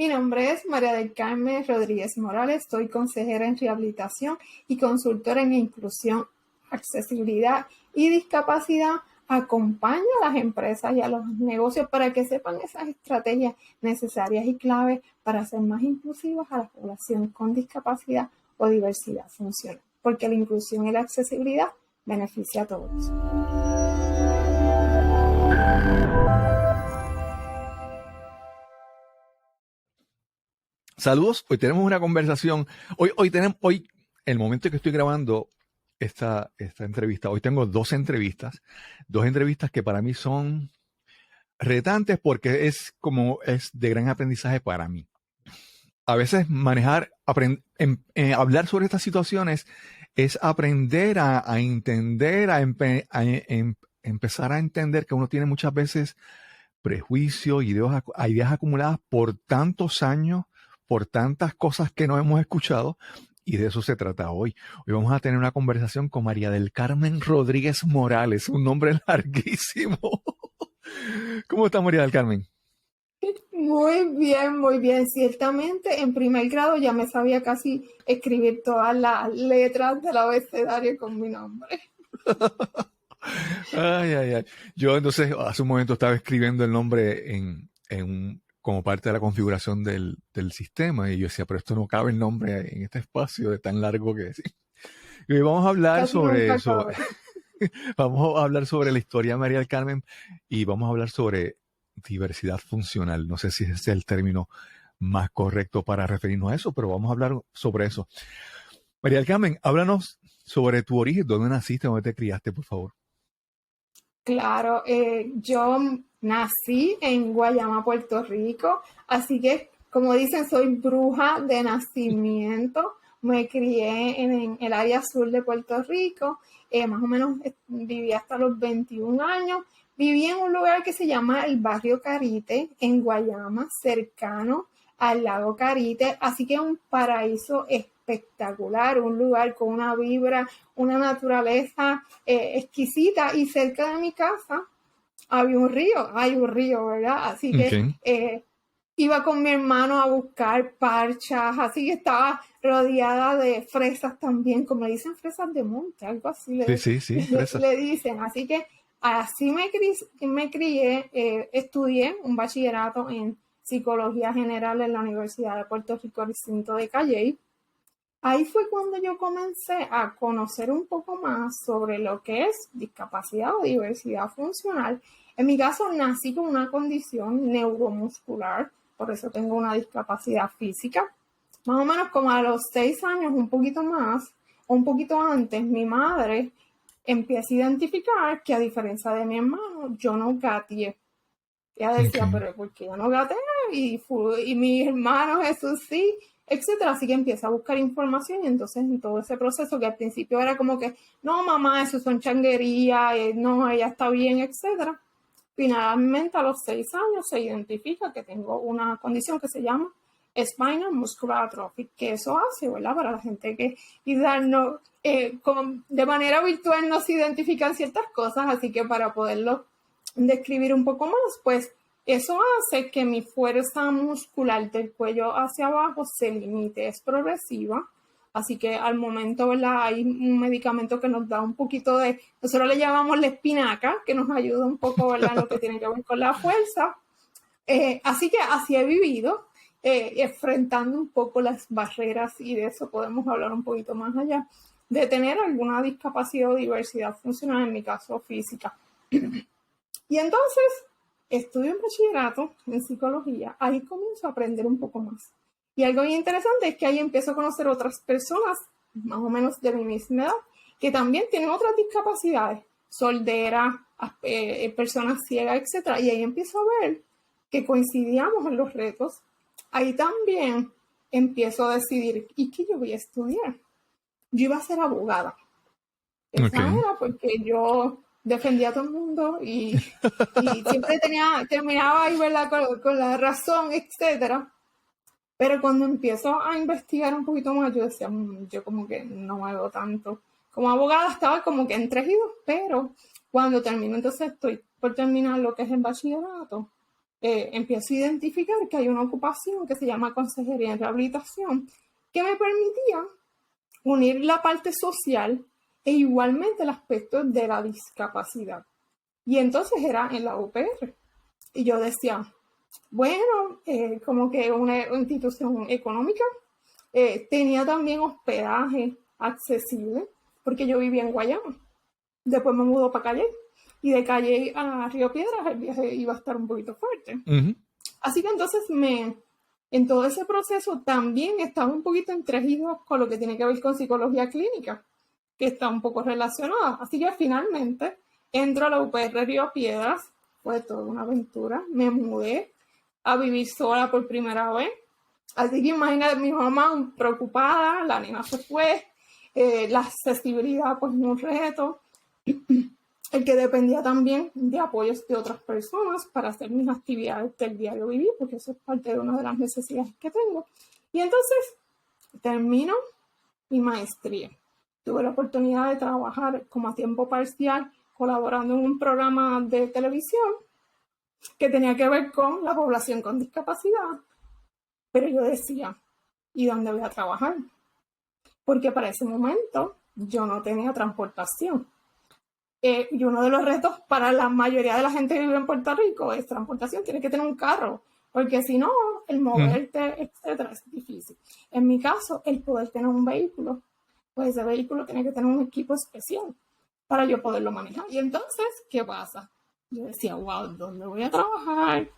Mi nombre es María del Carmen Rodríguez Morales, soy consejera en rehabilitación y consultora en inclusión, accesibilidad y discapacidad. Acompaño a las empresas y a los negocios para que sepan esas estrategias necesarias y claves para ser más inclusivas a la población con discapacidad o diversidad funcional, porque la inclusión y la accesibilidad beneficia a todos. Saludos, hoy tenemos una conversación. Hoy, el momento que estoy grabando esta entrevista, hoy tengo dos entrevistas que para mí son retantes porque es de gran aprendizaje para mí. A veces hablar sobre estas situaciones es aprender a entender, empezar a entender que uno tiene muchas veces prejuicios, ideas acumuladas por tantos años, por tantas cosas que no hemos escuchado, y de eso se trata hoy. Hoy vamos a tener una conversación con María del Carmen Rodríguez Morales, un nombre larguísimo. ¿Cómo está María del Carmen? Muy bien, muy bien. Ciertamente, en primer grado ya me sabía casi escribir todas las letras del abecedario con mi nombre. Ay. Yo entonces hace un momento estaba escribiendo el nombre como parte de la configuración del sistema y yo decía, pero esto no cabe el nombre en este espacio de tan largo que decir. Y hoy vamos a hablar Casi sobre nunca eso. cabe. Vamos a hablar sobre la historia de María del Carmen y vamos a hablar sobre diversidad funcional. No sé si ese es el término más correcto para referirnos a eso, pero vamos a hablar sobre eso. María del Carmen, háblanos sobre tu origen, dónde naciste, dónde te criaste, por favor. Claro, yo nací en Guayama, Puerto Rico, así que, como dicen, soy bruja de nacimiento. Me crié en el área sur de Puerto Rico, más o menos viví hasta los 21 años. Viví en un lugar que se llama el Barrio Carite, en Guayama, cercano al lago Carite, así que es un paraíso espectacular, un lugar con una vibra, una naturaleza exquisita, y cerca de mi casa hay un río, ¿verdad? Así que iba con mi hermano a buscar parchas, así que estaba rodeada de fresas también, como le dicen, fresas de monte, algo así Sí, fresas. le dicen. Así que así me crié, estudié un bachillerato en Psicología General en la Universidad de Puerto Rico, recinto de Calley. Ahí fue cuando yo comencé a conocer un poco más sobre lo que es discapacidad o diversidad funcional. En mi caso, nací con una condición neuromuscular, por eso tengo una discapacidad física. Más o menos como a los 6 años, un poquito más, o un poquito antes, mi madre empieza a identificar que, a diferencia de mi hermano, yo no gateé. Ella decía, pero ¿por qué yo no gateé? Y mi hermano Jesús sí, etcétera. Así que empieza a buscar información, y entonces en todo ese proceso, que al principio era como que, no, mamá, eso son changuerías, no, ella está bien, etcétera. Finalmente, a los 6 años, se identifica que tengo una condición que se llama Spinal Muscular Atrophy, que eso hace, ¿verdad? Para la gente que quizás no, de manera virtual no se identifican ciertas cosas, así que para poderlo describir un poco más, pues eso hace que mi fuerza muscular del cuello hacia abajo se limite, es progresiva. Así que al momento, ¿verdad? Hay un medicamento que nos da un poquito nosotros le llamamos la espinaca, que nos ayuda un poco, ¿verdad? Lo que tiene que ver con la fuerza. Así que así he vivido, enfrentando un poco las barreras, y de eso podemos hablar un poquito más allá, de tener alguna discapacidad o diversidad funcional, en mi caso física. Y entonces estudio un bachillerato en psicología, ahí comienzo a aprender un poco más. Y algo bien interesante es que ahí empiezo a conocer otras personas, más o menos de mi misma edad, que también tienen otras discapacidades, sorderas, personas ciegas, etc. Y ahí empiezo a ver que coincidíamos en los retos. Ahí también empiezo a decidir, ¿y qué yo voy a estudiar? Yo iba a ser abogada. Esa era porque yo defendía a todo el mundo y siempre terminaba ahí, ¿verdad? Con la razón, etcétera. Pero cuando empiezo a investigar un poquito más, yo decía, yo como que no me veo tanto. Como abogada estaba como que entre y dos, pero cuando termino, entonces estoy por terminar lo que es el bachillerato, empiezo a identificar que hay una ocupación que se llama consejería en rehabilitación, que me permitía unir la parte social e igualmente el aspecto de la discapacidad. Y entonces era en la UPR. Y yo decía, bueno, como que una institución económica, tenía también hospedaje accesible, porque yo vivía en Guayama. Después me mudó para Calle. Y de Calle a Río Piedras el viaje iba a estar un poquito fuerte. Ujú. Así que entonces en todo ese proceso también estaba un poquito entregido con lo que tiene que ver con psicología clínica, que está un poco relacionada. Así que finalmente entro a la UPR Río Piedras, fue toda una aventura, me mudé a vivir sola por primera vez. Así que imagínate, mi mamá preocupada, la nena se fue, la accesibilidad pues un reto, el que dependía también de apoyos de otras personas para hacer mis actividades del diario vivir, porque eso es parte de una de las necesidades que tengo. Y entonces termino mi maestría. Tuve la oportunidad de trabajar como a tiempo parcial, colaborando en un programa de televisión que tenía que ver con la población con discapacidad. Pero yo decía, ¿y dónde voy a trabajar? Porque para ese momento yo no tenía transportación. Y uno de los retos para la mayoría de la gente que vive en Puerto Rico es transportación, tienes que tener un carro, porque si no, el moverte, etcétera, es difícil. En mi caso, el poder tener un vehículo, pues ese vehículo tiene que tener un equipo especial para yo poderlo manejar. Y entonces, ¿qué pasa? Yo decía, wow, ¿dónde voy a trabajar?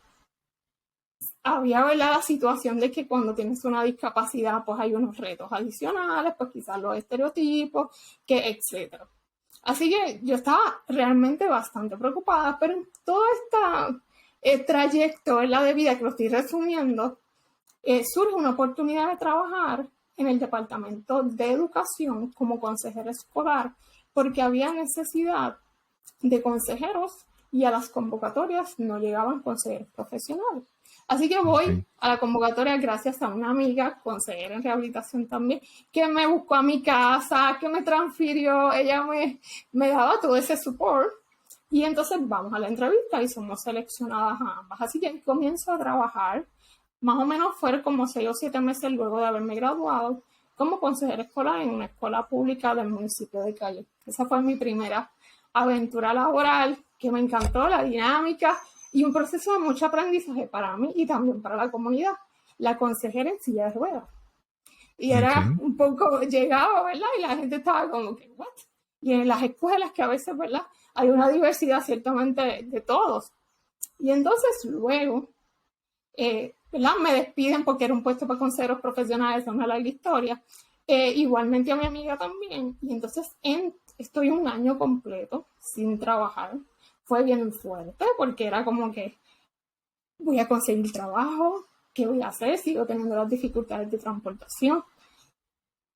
Había, ¿verdad?, la situación de que cuando tienes una discapacidad, pues hay unos retos adicionales, pues quizás los estereotipos, que etcétera. Así que yo estaba realmente bastante preocupada, pero en todo este trayecto, ¿verdad?, de vida que lo estoy resumiendo, surge una oportunidad de trabajar en el Departamento de Educación como consejera escolar, porque había necesidad de consejeros y a las convocatorias no llegaban consejeros profesionales. Así que voy a la convocatoria gracias a una amiga, consejera en rehabilitación también, que me buscó a mi casa, que me transfirió, ella me daba todo ese support. Y entonces vamos a la entrevista y somos seleccionadas a ambas. Así que comienzo a trabajar, más o menos fueron como 6 o 7 meses luego de haberme graduado, como consejera escolar en una escuela pública del municipio de Calle. Esa fue mi primera aventura laboral, que me encantó, la dinámica y un proceso de mucho aprendizaje para mí y también para la comunidad. La consejera en silla de ruedas. Y era un poco llegado, ¿verdad? Y la gente estaba como que, ¿what? Y en las escuelas que a veces, ¿verdad?, hay una diversidad ciertamente de todos. Y entonces luego, ¿verdad?, me despiden porque era un puesto para consejeros profesionales, es una larga historia. Igualmente a mi amiga también. Y entonces estoy un año completo sin trabajar. Fue bien fuerte porque era como que voy a conseguir trabajo, ¿qué voy a hacer? Sigo teniendo las dificultades de transportación.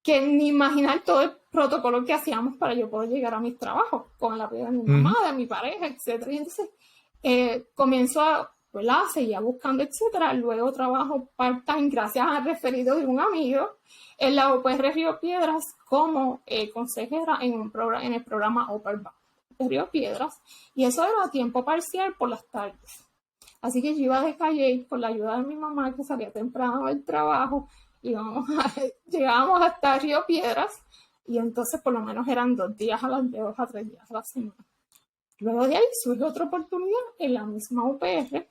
Que ni imaginar todo el protocolo que hacíamos para yo poder llegar a mis trabajos, con el apoyo de mi mamá, de mi pareja, etc. Y entonces comienzo a, ¿verdad?, seguía buscando, etcétera. Luego trabajo part-time gracias al referido de un amigo en la UPR Río Piedras como consejera en el programa Upper de Río Piedras, y eso era a tiempo parcial por las tardes. Así que yo iba de Calle con la ayuda de mi mamá, que salía temprano del trabajo, llegábamos hasta Río Piedras, y entonces por lo menos eran 2 días a las 2 a 3 días a la semana. Luego de ahí surge otra oportunidad en la misma UPR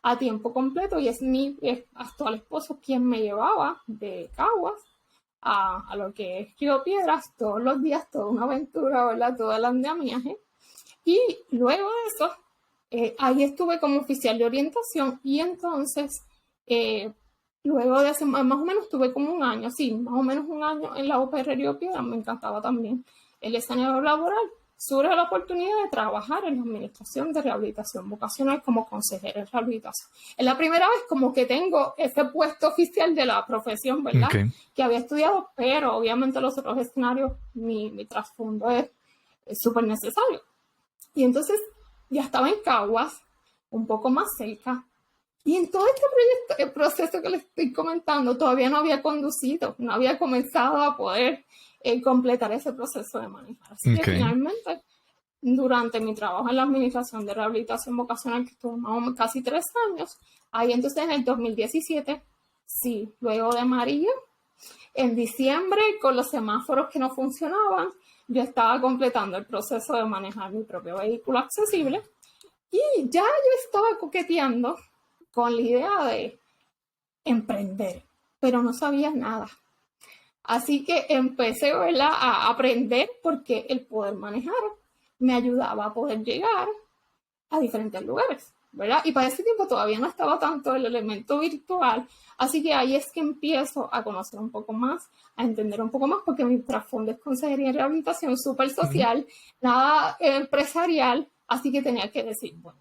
a tiempo completo, y es mi actual esposo quien me llevaba de Caguas a lo que es Río Piedras todos los días, toda una aventura, ¿verdad?, todo el andamiaje. Y luego de eso, ahí estuve como oficial de orientación, y entonces luego de hace más o menos tuve como un año, sí, más o menos un año en la UPR Río Piedras. Me encantaba también el escenario laboral. Surge la oportunidad de trabajar en la administración de rehabilitación vocacional como consejera en rehabilitación. Es la primera vez como que tengo ese puesto oficial de la profesión, ¿verdad?, que había estudiado, pero obviamente los otros escenarios, mi trasfondo es súper necesario. Y entonces ya estaba en Caguas, un poco más cerca. Y en todo este proyecto, el proceso que les estoy comentando, todavía no había conducido, no había comenzado a poder completar ese proceso de manejar. Así que finalmente durante mi trabajo en la Administración de Rehabilitación Vocacional, que estuvo casi 3 años. Ahí entonces en el 2017, sí, luego de María, en diciembre, con los semáforos que no funcionaban, yo estaba completando el proceso de manejar mi propio vehículo accesible y ya yo estaba coqueteando con la idea de emprender, pero no sabía nada. Así que empecé, ¿verdad?, a aprender porque el poder manejar me ayudaba a poder llegar a diferentes lugares, ¿verdad? Y para ese tiempo todavía no estaba tanto el elemento virtual, así que ahí es que empiezo a conocer un poco más, a entender un poco más, porque mi trasfondo es consejería y rehabilitación, súper social, nada empresarial, así que tenía que decir, bueno,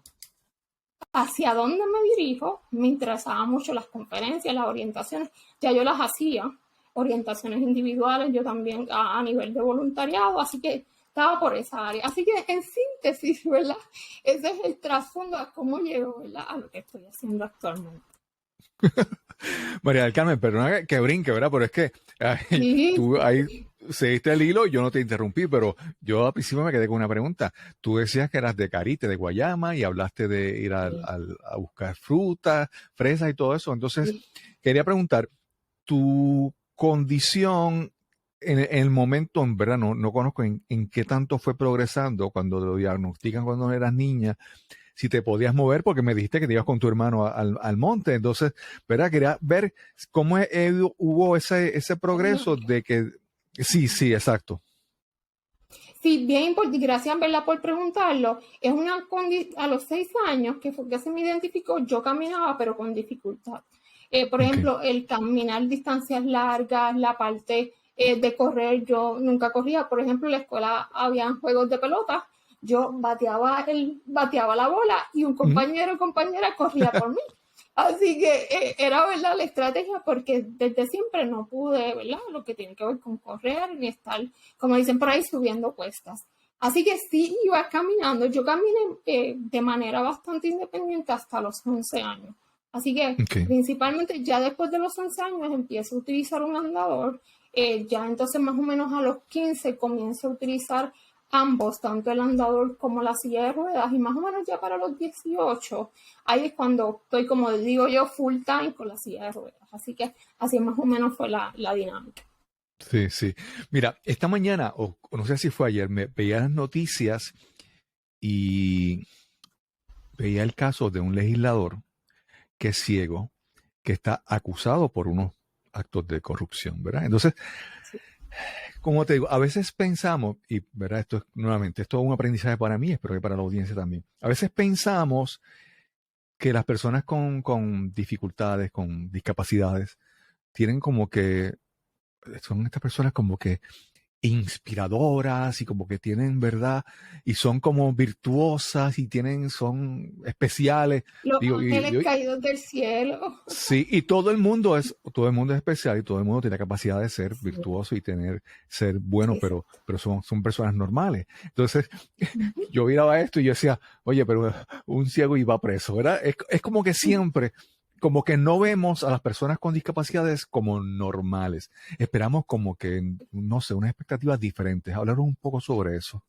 ¿hacia dónde me dirijo? Me interesaban mucho las conferencias, las orientaciones, ya yo las hacía, orientaciones individuales, yo también a nivel de voluntariado, así que estaba por esa área. Así que en síntesis, ¿verdad? Ese es el trasfondo a cómo llego, ¿verdad?, a lo que estoy haciendo actualmente. María del Carmen, perdona que brinque, ¿verdad? Pero es que Sí. tú ahí seguiste el hilo, yo no te interrumpí, pero yo al principio me quedé con una pregunta. Tú decías que eras de Carite, de Guayama, y hablaste de ir a buscar frutas, fresas y todo eso. Entonces, quería preguntar, tu condición en el momento, en verdad, no conozco en qué tanto fue progresando cuando lo diagnostican cuando eras niña, si te podías mover, porque me dijiste que te ibas con tu hermano al monte. Entonces, ¿verdad? Quería ver cómo hubo ese progreso de que... Sí, exacto. Sí, bien importante, gracias, ¿verdad?, por preguntarlo. Es a los 6 años, que fue que se me identificó, yo caminaba, pero con dificultad. Por ejemplo, el caminar distancias largas, la parte de correr, yo nunca corría. Por ejemplo, en la escuela habían juegos de pelota, yo bateaba la bola y un compañero o compañera corría por mí. Así que era, ¿verdad?, la estrategia, porque desde siempre no pude, ¿verdad?, lo que tiene que ver con correr ni estar, como dicen por ahí, subiendo cuestas. Así que sí iba caminando. Yo caminé de manera bastante independiente hasta los 11 años. Así que Okay. principalmente ya después de los 11 años empiezo a utilizar un andador. Ya entonces más o menos a los 15 comienzo a utilizar ambos, tanto el andador como la silla de ruedas, y más o menos ya para los 18, ahí es cuando estoy, como digo yo, full time con la silla de ruedas. Así que así más o menos fue la dinámica. Sí. Mira, esta mañana, o no sé si fue ayer, me veía las noticias y veía el caso de un legislador que es ciego, que está acusado por unos actos de corrupción, ¿verdad? Entonces, Sí. como te digo, a veces pensamos, y verdad, nuevamente, esto es un aprendizaje para mí, espero que para la audiencia también. A veces pensamos que las personas con dificultades, con discapacidades, tienen como que, son estas personas como que inspiradoras y como que tienen verdad y son como virtuosas y son especiales. Los Digo, ángeles caídos del cielo. sí, y todo el mundo es especial y todo el mundo tiene la capacidad de ser Sí, virtuoso y ser bueno, sí, sí. pero son personas normales. Entonces, yo miraba esto y yo decía, oye, pero un ciego iba preso, ¿verdad? Es como que siempre, como que no vemos a las personas con discapacidades como normales. Esperamos como que, no sé, unas expectativas diferentes. Hablar un poco sobre eso.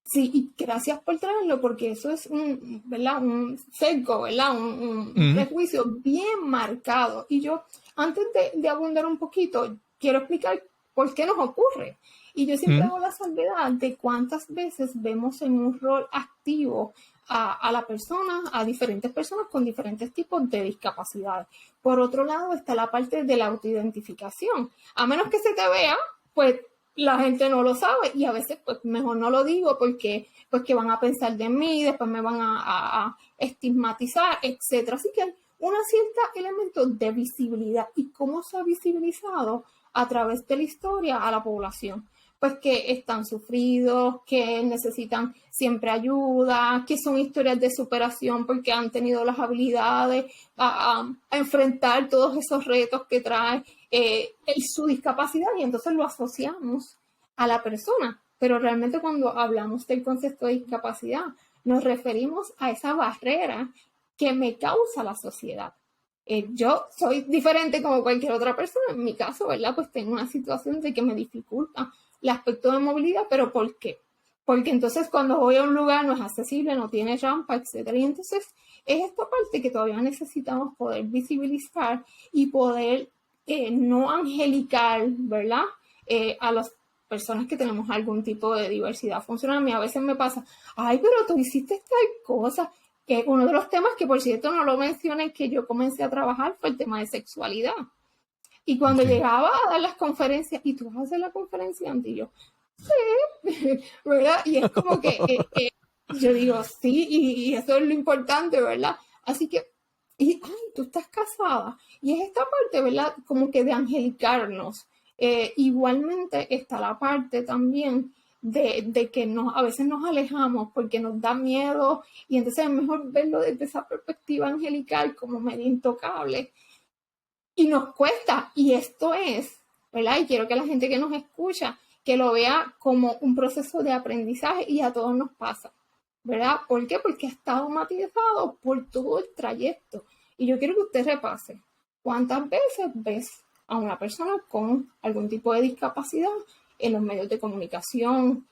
Sí, y gracias por traerlo, porque eso es un, ¿verdad?, un sesgo, ¿verdad?, un Ujú, prejuicio bien marcado. Y yo, antes de abundar un poquito, quiero explicar por qué nos ocurre. Y yo siempre ujú. hago la salvedad de cuántas veces vemos en un rol activo a la persona, a diferentes personas con diferentes tipos de discapacidades. Por otro lado está la parte de la autoidentificación. A menos que se te vea, pues la gente no lo sabe, y a veces pues mejor no lo digo porque pues que van a pensar de mí, después me van a estigmatizar, etcétera. Así que hay una cierta elemento de visibilidad. ¿Y cómo se ha visibilizado? A través de la historia a la población. Pues que están sufridos, que necesitan siempre ayuda, que son historias de superación porque han tenido las habilidades a enfrentar todos esos retos que trae su discapacidad, y entonces lo asociamos a la persona. Pero realmente cuando hablamos del concepto de discapacidad, nos referimos a esa barrera que me causa la sociedad. Yo soy diferente como cualquier otra persona. En mi caso, ¿verdad?, pues tengo una situación de que me dificulta el aspecto de movilidad, pero ¿por qué? porque entonces cuando voy a un lugar no es accesible, no tiene rampa, etcétera. Y entonces es esta parte que todavía necesitamos poder visibilizar y poder no angelicar, ¿verdad? A las personas que tenemos algún tipo de diversidad funcional. A mí a veces me pasa, ay, pero tú hiciste tal cosa. Que uno de los temas que, por cierto, no lo mencioné, que yo comencé a trabajar fue el tema de sexualidad. Y cuando llegaba a dar las conferencias, y tú vas a hacer la conferencia, y yo, sí, ¿verdad? Y es como que yo digo, sí, y eso es lo importante, ¿verdad? Así que, y, ay, tú estás casada. Y es esta parte, ¿verdad? Como que de angelicarnos. Igualmente está la parte también de que a veces nos alejamos porque nos da miedo y entonces es mejor verlo desde esa perspectiva angelical como medio intocable. Y nos cuesta, y esto es, ¿verdad? Y quiero que la gente que nos escucha, que lo vea como un proceso de aprendizaje y a todos nos pasa, ¿verdad? ¿Por qué? Porque ha estado matizado por todo el trayecto. Y yo quiero que usted repase cuántas veces ves a una persona con algún tipo de discapacidad en los medios de comunicación,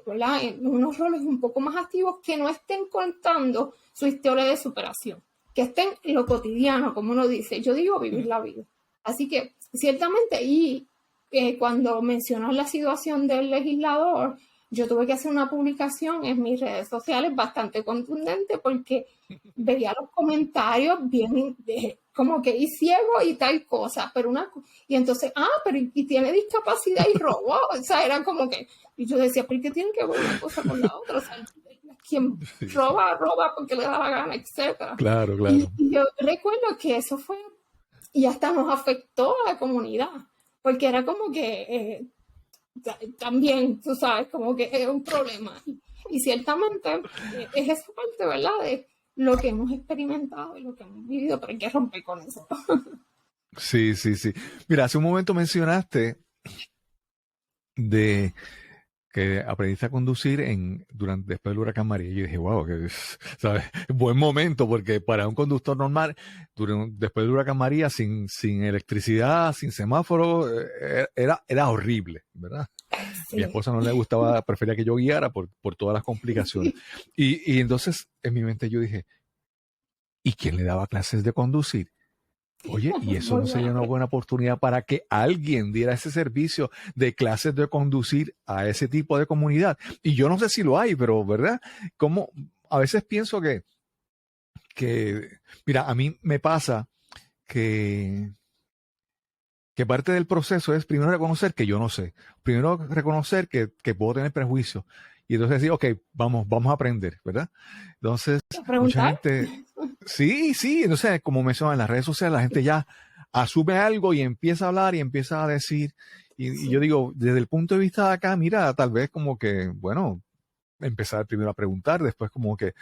¿verdad? En unos roles un poco más activos que no estén contando su historia de superación, que estén en lo cotidiano, como uno dice. Yo digo vivir la vida. Así que, ciertamente, y cuando mencionó la situación del legislador, yo tuve que hacer una publicación en mis redes sociales bastante contundente porque veía los comentarios bien como que y ciego y tal cosa, pero y entonces, pero y tiene discapacidad y robó, o sea, era como que, y yo decía, ¿pero qué tienen que ver una cosa con la otra? O sea, quien roba porque le da la gana, etcétera. Claro, claro. Y yo recuerdo que eso fue, y hasta nos afectó a la comunidad, porque era como que también, tú sabes, como que es un problema. Y ciertamente es esa parte, ¿verdad? De lo que hemos experimentado y lo que hemos vivido, pero hay que romper con eso. Sí, sí, sí. Mira, hace un momento mencionaste de que aprendiste a conducir después del huracán María. Y yo dije, wow, ¿sabes? Buen momento, porque para un conductor normal, después del huracán María, sin electricidad, sin semáforo, era horrible, ¿verdad? Sí. Mi esposa no le gustaba, prefería que yo guiara por todas las complicaciones. Y entonces, en mi mente yo dije, ¿y quién le daba clases de conducir? Oye, ¿y eso no sería una buena oportunidad para que alguien diera ese servicio de clases de conducir a ese tipo de comunidad? Y yo no sé si lo hay, pero ¿verdad? Como a veces pienso que mira, a mí me pasa que parte del proceso es primero reconocer que yo no sé. Primero reconocer que puedo tener prejuicios. Y entonces decir, ok, vamos a aprender, ¿verdad? Entonces, mucha gente... Sí, entonces, como mencionan en las redes sociales, la gente ya asume algo y empieza a hablar y empieza a decir. Y yo digo, desde el punto de vista de acá, mira, tal vez como que, bueno, empezar primero a preguntar, después como que,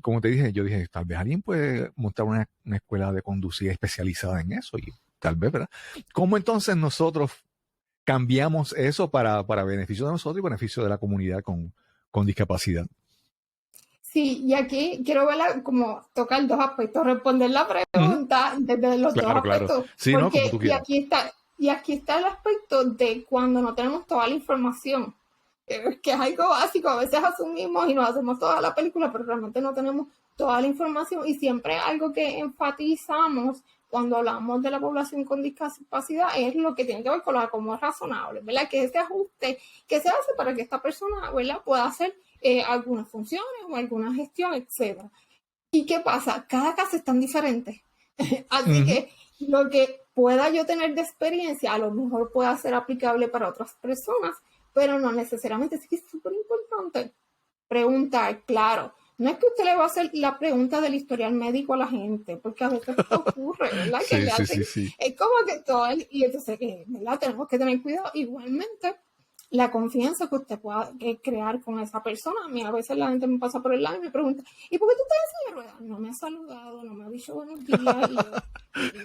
como te dije, yo dije, tal vez alguien puede montar una escuela de conducir especializada en eso y tal vez, ¿verdad? ¿Cómo entonces nosotros cambiamos eso para beneficio de nosotros y beneficio de la comunidad con discapacidad? Sí, y aquí quiero verla como tocar dos aspectos, responder la pregunta desde los dos aspectos. Claro. Sí, porque, ¿no? Como tú quieras. Y aquí está el aspecto de cuando no tenemos toda la información, que es algo básico. A veces asumimos y nos hacemos toda la película, pero realmente no tenemos toda la información. Y siempre algo que enfatizamos cuando hablamos de la población con discapacidad es lo que tiene que ver con lo como es razonable, ¿verdad? Que ese ajuste que se hace para que esta persona, ¿verdad?, pueda hacer algunas funciones o alguna gestión, etc. ¿Y qué pasa? Cada caso es tan diferente. Así que lo que pueda yo tener de experiencia a lo mejor pueda ser aplicable para otras personas, pero no necesariamente. Así que es súper importante preguntar, claro. No es que usted le va a hacer la pregunta del historial médico a la gente, porque a veces esto ocurre, ¿verdad? Que le hacen, sí. Es como que todo, y entonces, ¿verdad? Tenemos que tener cuidado. Igualmente, la confianza que usted pueda crear con esa persona. A mí a veces la gente me pasa por el lado y me pregunta, ¿y por qué tú estás en silla de ruedas? No me ha saludado, no me ha dicho buenos días.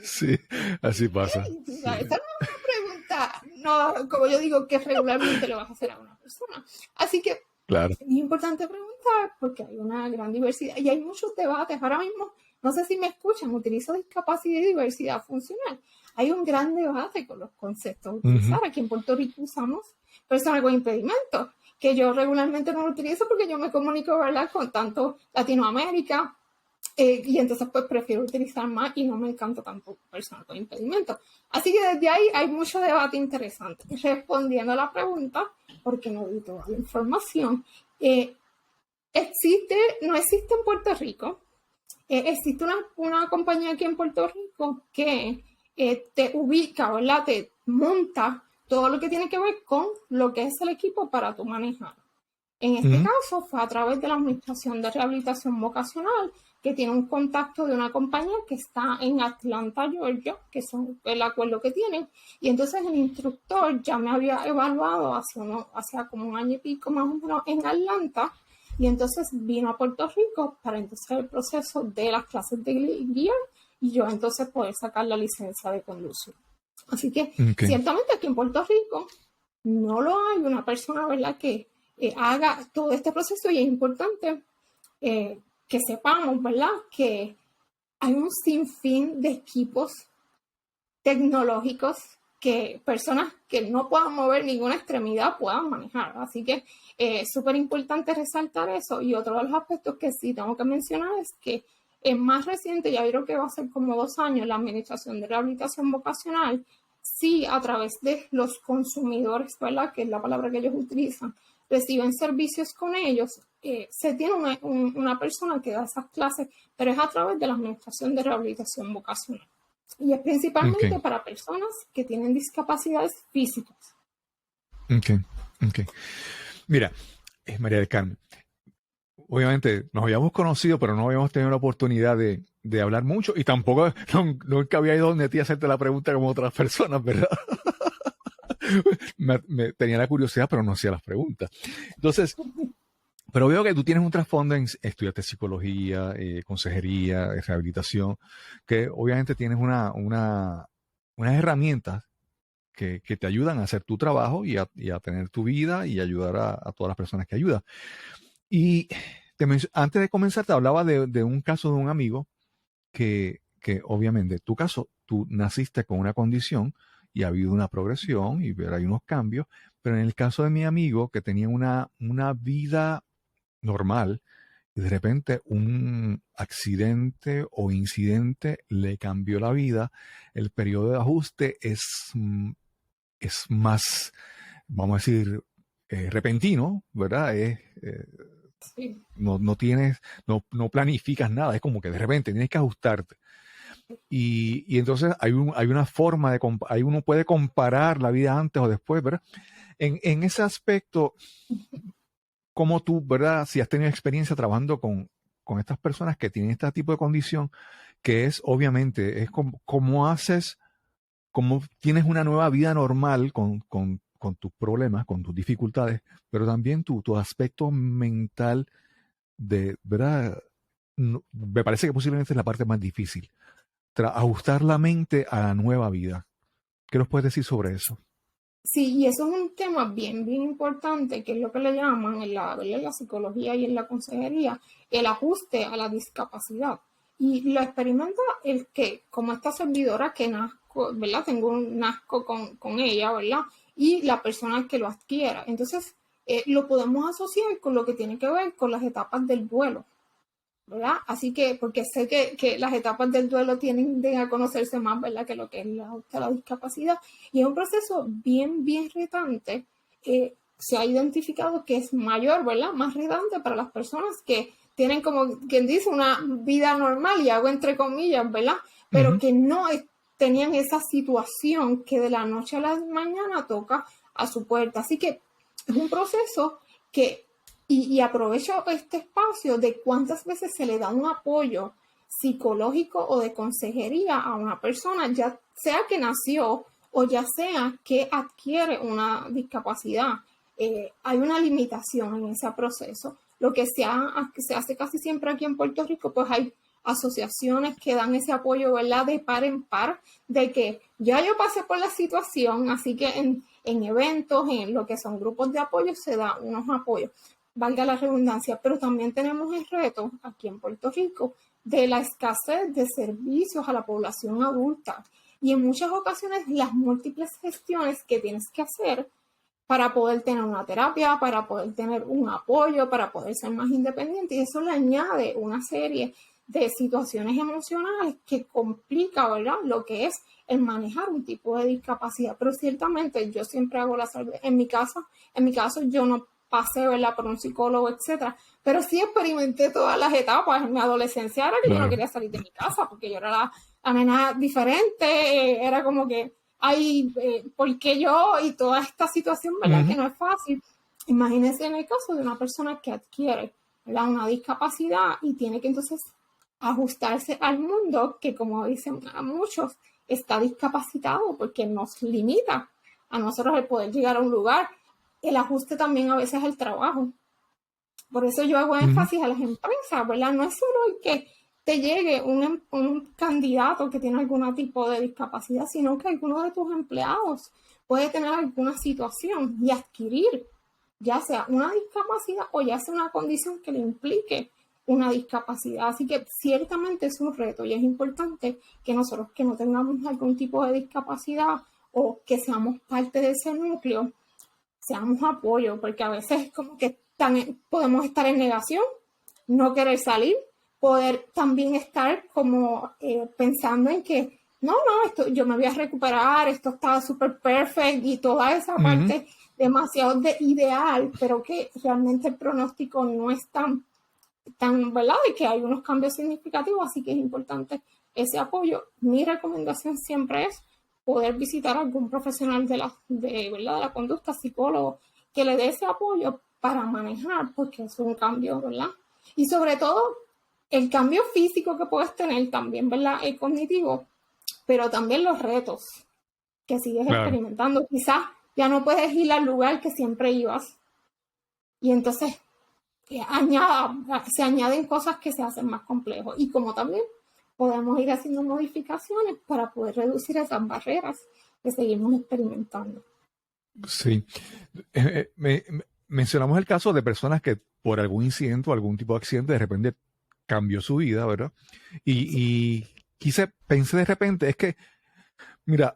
Sí, así pasa. Sí. Esa no es una pregunta, no, como yo digo, que regularmente le vas a hacer a una persona. Así que claro, es importante preguntar porque hay una gran diversidad y hay muchos debates. Ahora mismo, no sé si me escuchan, utilizo discapacidad y diversidad funcional. Hay un gran debate con los conceptos a utilizar. Aquí en Puerto Rico usamos personas con impedimentos que yo regularmente no lo utilizo porque yo me comunico, ¿verdad?, con tanto Latinoamérica, y entonces pues prefiero utilizar más y no me encanta tanto personas con impedimentos. Así que desde ahí hay mucho debate interesante. Respondiendo a la pregunta, porque no di toda la información, no existe en Puerto Rico. Existe una compañía aquí en Puerto Rico que te ubica, ¿verdad?, te monta todo lo que tiene que ver con lo que es el equipo para tu manejar. En este caso fue a través de la Administración de Rehabilitación Vocacional, que tiene un contacto de una compañía que está en Atlanta, Georgia, que es el acuerdo que tienen. Y entonces el instructor ya me había evaluado hace como un año y pico más o menos en Atlanta, y entonces vino a Puerto Rico para entonces el proceso de las clases de guía y yo entonces poder sacar la licencia de conducir. Así que ciertamente aquí en Puerto Rico no lo hay una persona, ¿verdad?, que haga todo este proceso, y es importante que sepamos, ¿verdad?, que hay un sinfín de equipos tecnológicos que personas que no puedan mover ninguna extremidad puedan manejar. Así que es súper importante resaltar eso. Y otro de los aspectos que sí tengo que mencionar es que es más reciente, ya creo que va a ser como 2 años, la Administración de Rehabilitación Vocacional, sí, a través de los consumidores, ¿verdad?, que es la palabra que ellos utilizan, reciben servicios con ellos, se tiene una persona que da esas clases, pero es a través de la Administración de Rehabilitación Vocacional. Y es principalmente para personas que tienen discapacidades físicas. Mira, María del Carmen, obviamente nos habíamos conocido, pero no habíamos tenido la oportunidad de hablar mucho, y tampoco nunca había ido donde ti a hacerte la pregunta como otras personas, ¿verdad? me tenía la curiosidad, pero no hacía las preguntas. Entonces, pero veo que tú tienes un trasfondo en estudiaste psicología, consejería, rehabilitación, que obviamente tienes unas herramientas que te ayudan a hacer tu trabajo y a tener tu vida y ayudar a todas las personas que ayudas. Y antes de comenzar te hablaba de un caso de un amigo que obviamente en tu caso tú naciste con una condición y ha habido una progresión y hay unos cambios, pero en el caso de mi amigo que tenía una vida normal y de repente un accidente o incidente le cambió la vida, el periodo de ajuste es más, vamos a decir, repentino, ¿verdad? Sí. No planificas nada, es como que de repente tienes que ajustarte. Y entonces hay una forma ahí uno puede comparar la vida antes o después, ¿verdad? En ese aspecto, como tú, ¿verdad? Si has tenido experiencia trabajando con estas personas que tienen este tipo de condición, que es obviamente, es como haces, como tienes una nueva vida normal con tus problemas, con tus dificultades, pero también tu aspecto mental de, ¿verdad? Me parece que posiblemente es la parte más difícil, ajustar la mente a la nueva vida. ¿Qué nos puedes decir sobre eso? Sí, y eso es un tema bien, bien importante, que es lo que le llaman en la psicología y en la consejería, el ajuste a la discapacidad. Y lo experimenta el que, como esta servidora que nazco, ¿verdad? Tengo un nazco con ella, ¿verdad? Y la persona que lo adquiera. Entonces, lo podemos asociar con lo que tiene que ver con las etapas del duelo, ¿verdad? Así que, porque sé que las etapas del duelo tienden a conocerse más, ¿verdad?, que lo que es la discapacidad. Y es un proceso bien, bien retante. Se ha identificado que es mayor, ¿verdad?, más retante para las personas que tienen, como quien dice, una vida normal, y hago entre comillas, ¿verdad?, pero que no tenían esa situación que de la noche a la mañana toca a su puerta. Así que es un proceso que... Y aprovecho este espacio de cuántas veces se le da un apoyo psicológico o de consejería a una persona, ya sea que nació o ya sea que adquiere una discapacidad. Hay una limitación en ese proceso. Lo que se hace casi siempre aquí en Puerto Rico, pues hay asociaciones que dan ese apoyo, ¿verdad?, de par en par, de que ya yo pasé por la situación, así que en eventos, en lo que son grupos de apoyo, se da unos apoyos, valga la redundancia, pero también tenemos el reto aquí en Puerto Rico de la escasez de servicios a la población adulta, y en muchas ocasiones las múltiples gestiones que tienes que hacer para poder tener una terapia, para poder tener un apoyo, para poder ser más independiente. Y eso le añade una serie de situaciones emocionales que complica, ¿verdad?, lo que es el manejar un tipo de discapacidad. Pero ciertamente yo siempre hago la salvedad. En mi caso yo no pasé, ¿verdad?, por un psicólogo, etcétera, pero sí experimenté todas las etapas. En mi adolescencia era que yo no quería salir de mi casa porque yo era la nena diferente, era como que ay, ¿por qué yo? Y toda esta situación, ¿verdad?, que no es fácil. Imagínense en el caso de una persona que adquiere, ¿verdad?, una discapacidad y tiene que entonces ajustarse al mundo que, como dicen a muchos, está discapacitado porque nos limita a nosotros el poder llegar a un lugar. El ajuste también a veces es el trabajo. Por eso yo hago énfasis a las empresas, ¿verdad? No es solo el que te llegue un candidato que tiene algún tipo de discapacidad, sino que alguno de tus empleados puede tener alguna situación y adquirir ya sea una discapacidad o ya sea una condición que le implique una discapacidad. Así que ciertamente es un reto y es importante que nosotros que no tengamos algún tipo de discapacidad o que seamos parte de ese núcleo, seamos apoyo, porque a veces como que podemos estar en negación, no querer salir, poder también estar como pensando en que no, esto, yo me voy a recuperar, esto está súper perfecto y toda esa parte demasiado ideal, pero que realmente el pronóstico no es tan, ¿verdad?, de que hay unos cambios significativos, así que es importante ese apoyo. Mi recomendación siempre es poder visitar a algún profesional ¿verdad?, de la conducta, psicólogo, que le dé ese apoyo para manejar, porque es un cambio, ¿verdad? Y sobre todo, el cambio físico que puedes tener también, ¿verdad?, el cognitivo, pero también los retos que sigues experimentando. Quizás ya no puedes ir al lugar que siempre ibas. Y entonces se añaden cosas que se hacen más complejos. Y como también podemos ir haciendo modificaciones para poder reducir esas barreras que seguimos experimentando. Sí. Mencionamos el caso de personas que por algún incidente o algún tipo de accidente de repente cambió su vida, ¿verdad? Y pensé de repente, es que, mira,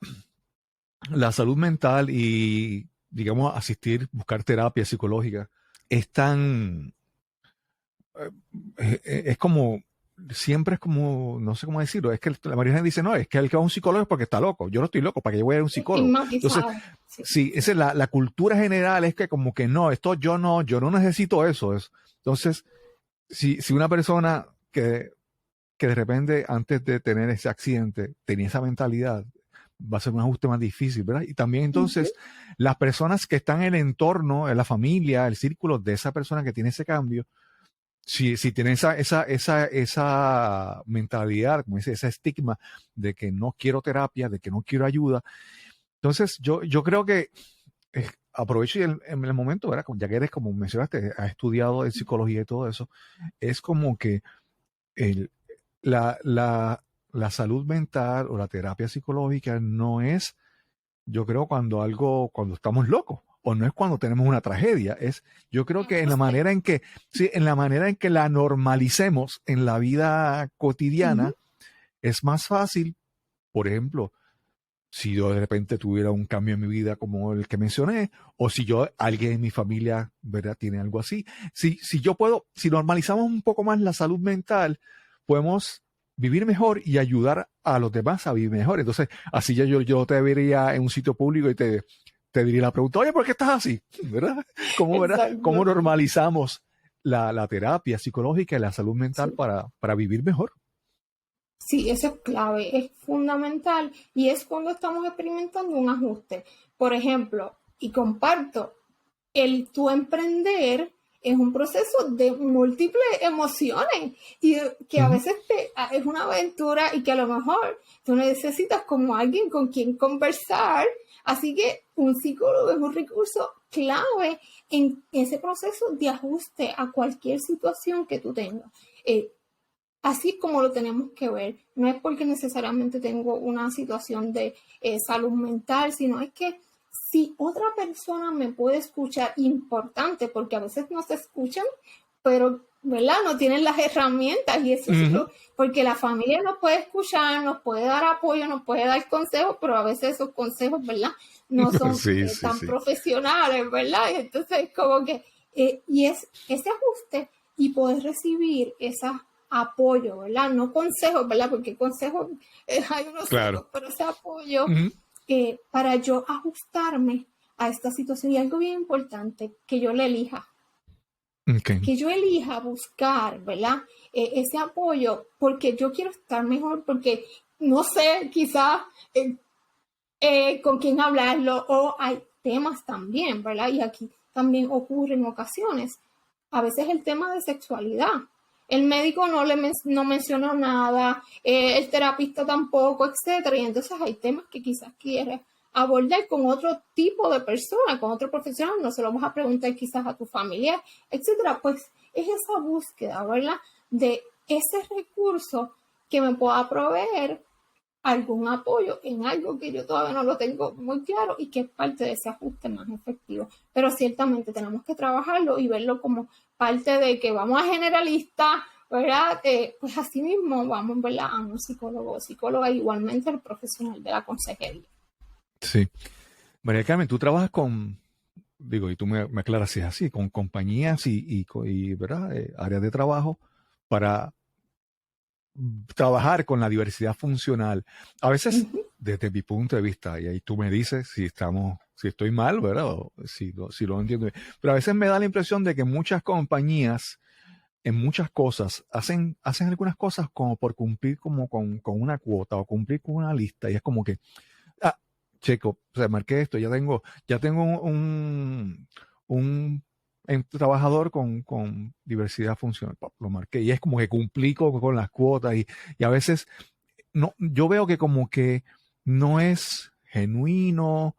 la salud mental y, digamos, buscar terapia psicológica es tan, es como, siempre es como, no sé cómo decirlo, es que la mayoría dice, no, es que el que va a un psicólogo es porque está loco. Yo no estoy loco, ¿para que yo voy a ir a un psicólogo? Entonces, sí, esa es la cultura general, es que como que no, yo no necesito eso. Entonces, si una persona que de repente antes de tener ese accidente tenía esa mentalidad, va a ser un ajuste más difícil, ¿verdad? Y también entonces las personas que están en el entorno, en la familia, el círculo de esa persona que tiene ese cambio, si tienen esa mentalidad, como dice, ese estigma de que no quiero terapia, de que no quiero ayuda, entonces yo creo que aprovecho en el momento, ¿verdad? Ya que eres, como mencionaste, has estudiado en psicología y todo eso, es como que la salud mental o la terapia psicológica no es, yo creo, cuando estamos locos, o no es cuando tenemos una tragedia, yo creo que en la manera en que la normalicemos en la vida cotidiana, es más fácil. Por ejemplo, si yo de repente tuviera un cambio en mi vida como el que mencioné, o si alguien en mi familia, ¿verdad?, tiene algo así. Si normalizamos un poco más la salud mental, podemos vivir mejor y ayudar a los demás a vivir mejor. Entonces, así ya yo te vería en un sitio público y te diría la pregunta, oye, ¿por qué estás así? ¿Verdad? ¿Cómo normalizamos la terapia psicológica y la salud mental para vivir mejor? Sí, eso es clave, es fundamental y es cuando estamos experimentando un ajuste. Por ejemplo, y comparto, tu emprender es un proceso de múltiples emociones y que a veces es una aventura y que a lo mejor tú necesitas como alguien con quien conversar. Así que un psicólogo es un recurso clave en ese proceso de ajuste a cualquier situación que tú tengas. Así como lo tenemos que ver, no es porque necesariamente tengo una situación de salud mental, sino es que si otra persona me puede escuchar, importante, porque a veces no se escuchan, pero ¿verdad? No tienen las herramientas y eso es porque la familia nos puede escuchar, nos puede dar apoyo, nos puede dar consejos, pero a veces esos consejos, ¿verdad? No son Sí, tan sí. profesionales, ¿verdad? Y entonces como que, y es ese ajuste y poder recibir ese apoyo, ¿verdad? No consejos, ¿verdad? Porque consejos hay unos Claro. secos, pero ese apoyo Ujú. para yo ajustarme a esta situación y algo bien importante, que yo le elija Okay. que yo elija buscar, ¿verdad? Ese apoyo porque yo quiero estar mejor, porque no sé quizás con quién hablarlo o hay temas también, ¿verdad? Y aquí también ocurre en ocasiones, a veces el tema de sexualidad. El médico no mencionó nada, el terapista tampoco, etcétera. Y entonces hay temas que quizás quieres abordar con otro tipo de persona, con otro profesional, no se lo vas a preguntar quizás a tu familiar, etcétera. Pues es esa búsqueda, ¿verdad? De ese recurso que me pueda proveer algún apoyo en algo que yo todavía no lo tengo muy claro y que es parte de ese ajuste más efectivo. Pero ciertamente tenemos que trabajarlo y verlo como parte de que vamos a generalista, ¿verdad? Pues así mismo vamos, ¿verdad? A un psicólogo o psicóloga, igualmente el profesional de la consejería. Sí. María Carmen, tú trabajas con, digo, y tú me aclaras si es así, con compañías y ¿verdad? Áreas de trabajo para trabajar con la diversidad funcional. A veces, desde mi punto de vista, y ahí tú me dices si estoy mal, ¿verdad? O si lo entiendo bien. Pero a veces me da la impresión de que muchas compañías, en muchas cosas, hacen algunas cosas como por cumplir como con una cuota o cumplir con una lista. Y es como que, ah, checo, o sea, marqué esto, ya tengo un trabajador con diversidad funcional, lo marqué, y es como que cumplí con las cuotas, y a veces no, yo veo que como que no es genuino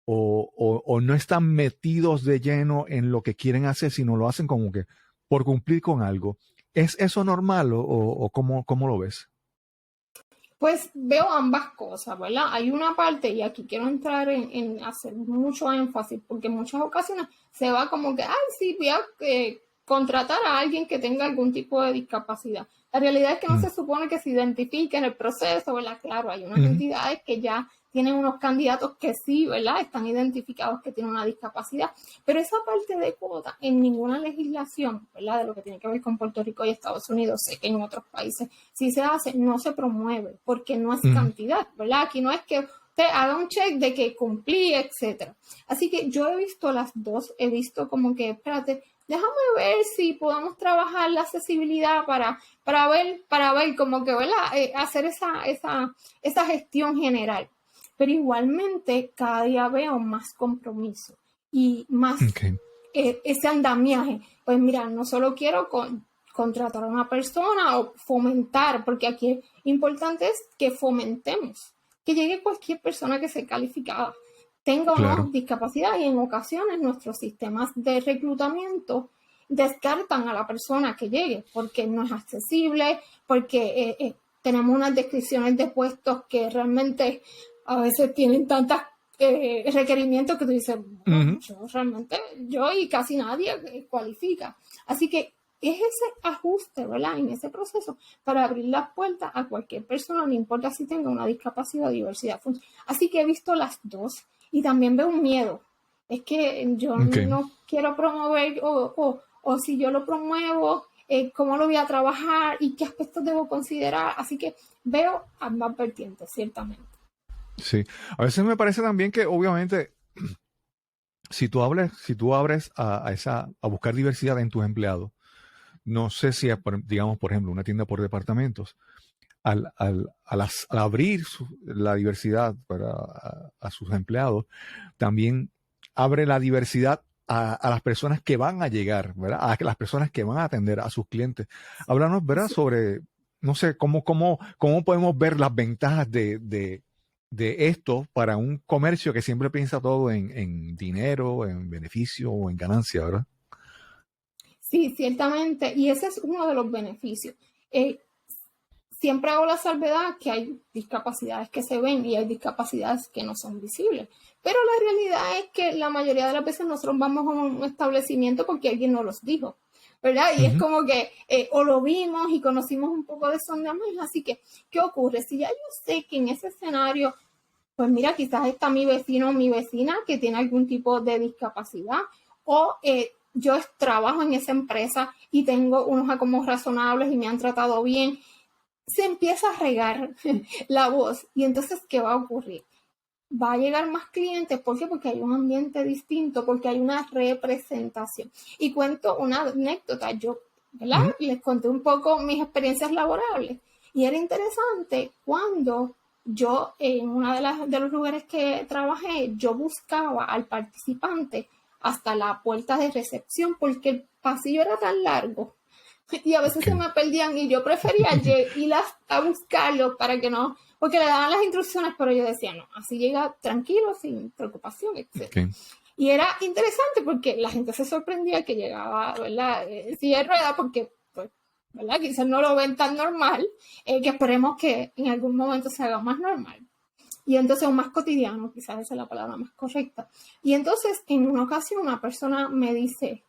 o no están metidos de lleno en lo que quieren hacer, sino lo hacen como que por cumplir con algo. ¿Es eso normal o cómo lo ves? Pues veo ambas cosas, ¿verdad? Hay una parte, y aquí quiero entrar en hacer mucho énfasis, porque en muchas ocasiones se va como que, ay, sí, voy a contratar a alguien que tenga algún tipo de discapacidad. La realidad es que no Mm. se supone que se identifique en el proceso, ¿verdad? Claro, hay unas Ujú. entidades que ya tienen unos candidatos que sí, ¿verdad? Están identificados que tienen una discapacidad, pero esa parte de cuota en ninguna legislación, ¿verdad? De lo que tiene que ver con Puerto Rico y Estados Unidos, sé que en otros países si se hace, no se promueve porque no es Ujú. cantidad, ¿verdad? Aquí no es que usted haga un check de que cumplí, etcétera. Así que yo he visto las dos, he visto como que, espérate, déjame ver si podemos trabajar la accesibilidad para ver como que, ¿verdad? Hacer esa gestión general. Pero igualmente cada día veo más compromiso y más Okay. ese andamiaje. Pues mira, no solo quiero contratar a una persona o fomentar, porque aquí importante es que fomentemos, que llegue cualquier persona que sea calificada, tenga o no Claro. discapacidad, y en ocasiones nuestros sistemas de reclutamiento descartan a la persona que llegue porque no es accesible, porque tenemos unas descripciones de puestos que realmente a veces tienen tantas requerimientos que tú dices, bueno, Ujú. yo y casi nadie cualifica. Así que es ese ajuste, ¿verdad? En ese proceso para abrir las puertas a cualquier persona, no importa si tenga una discapacidad o diversidad funcional. Así que he visto las dos y también veo un miedo. Es que yo Okay. no quiero promover o si yo lo promuevo, cómo lo voy a trabajar y qué aspectos debo considerar. Así que veo ambas vertientes, ciertamente. Sí. A veces me parece también que obviamente si tú abres a buscar diversidad en tus empleados, no sé si, digamos, por ejemplo, una tienda por departamentos, al abrir la diversidad a sus empleados, también abre la diversidad a las personas que van a llegar, ¿verdad? A las personas que van a atender a sus clientes. Háblanos, ¿verdad? Sí. Sobre, no sé, cómo podemos ver las ventajas de esto para un comercio que siempre piensa todo en dinero, en beneficio o en ganancia, ¿verdad? Sí, ciertamente, y ese es uno de los beneficios. Eh, Siempre hago la salvedad que hay discapacidades que se ven y hay discapacidades que no son visibles, pero la realidad es que la mayoría de las veces nosotros vamos a un establecimiento porque alguien nos los dijo. ¿verdad? Y es como que o lo vimos y conocimos un poco de Sondeamés. Así que, ¿qué ocurre? Si ya yo sé que en ese escenario, pues mira, quizás está mi vecino o mi vecina que tiene algún tipo de discapacidad, o yo trabajo en esa empresa y tengo unos acomos razonables y me han tratado bien, se empieza a regar la voz. Y entonces, ¿qué va a ocurrir? Va a llegar más clientes. ¿Por qué? Porque hay un ambiente distinto, porque hay una representación. Y cuento una anécdota. Yo, ¿verdad? Les conté un poco mis experiencias laborables. Y era interesante cuando yo, en uno de los lugares que trabajé, yo buscaba al participante hasta la puerta de recepción porque el pasillo era tan largo y a veces se me perdían y yo prefería ir a buscarlo para que no, porque le daban las instrucciones, pero yo decía, no, así llega tranquilo, sin preocupación, etc. Y era interesante porque la gente se sorprendía que llegaba, ¿verdad? Silla de ruedas porque, pues, ¿verdad? Quizás no lo ven tan normal, que esperemos que en algún momento se haga más normal. Y entonces, más cotidiano, quizás esa es la palabra más correcta. Y entonces, en una ocasión, una persona me dice,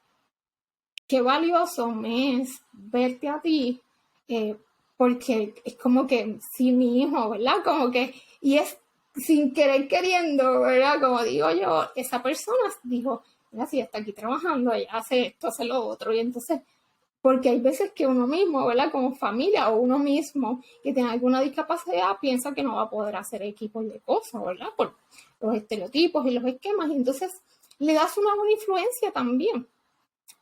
qué valioso me es verte a ti, porque es como que si mi hijo, ¿verdad? Como que, y es sin querer queriendo, ¿verdad? Como digo yo, esa persona dijo, mira, si está aquí trabajando, ella hace esto, hace lo otro, y entonces, porque hay veces que uno mismo, ¿verdad? Como familia o uno mismo que tiene alguna discapacidad piensa que no va a poder hacer equipos de cosas, ¿verdad? Por los estereotipos y los esquemas, y entonces le das una buena influencia también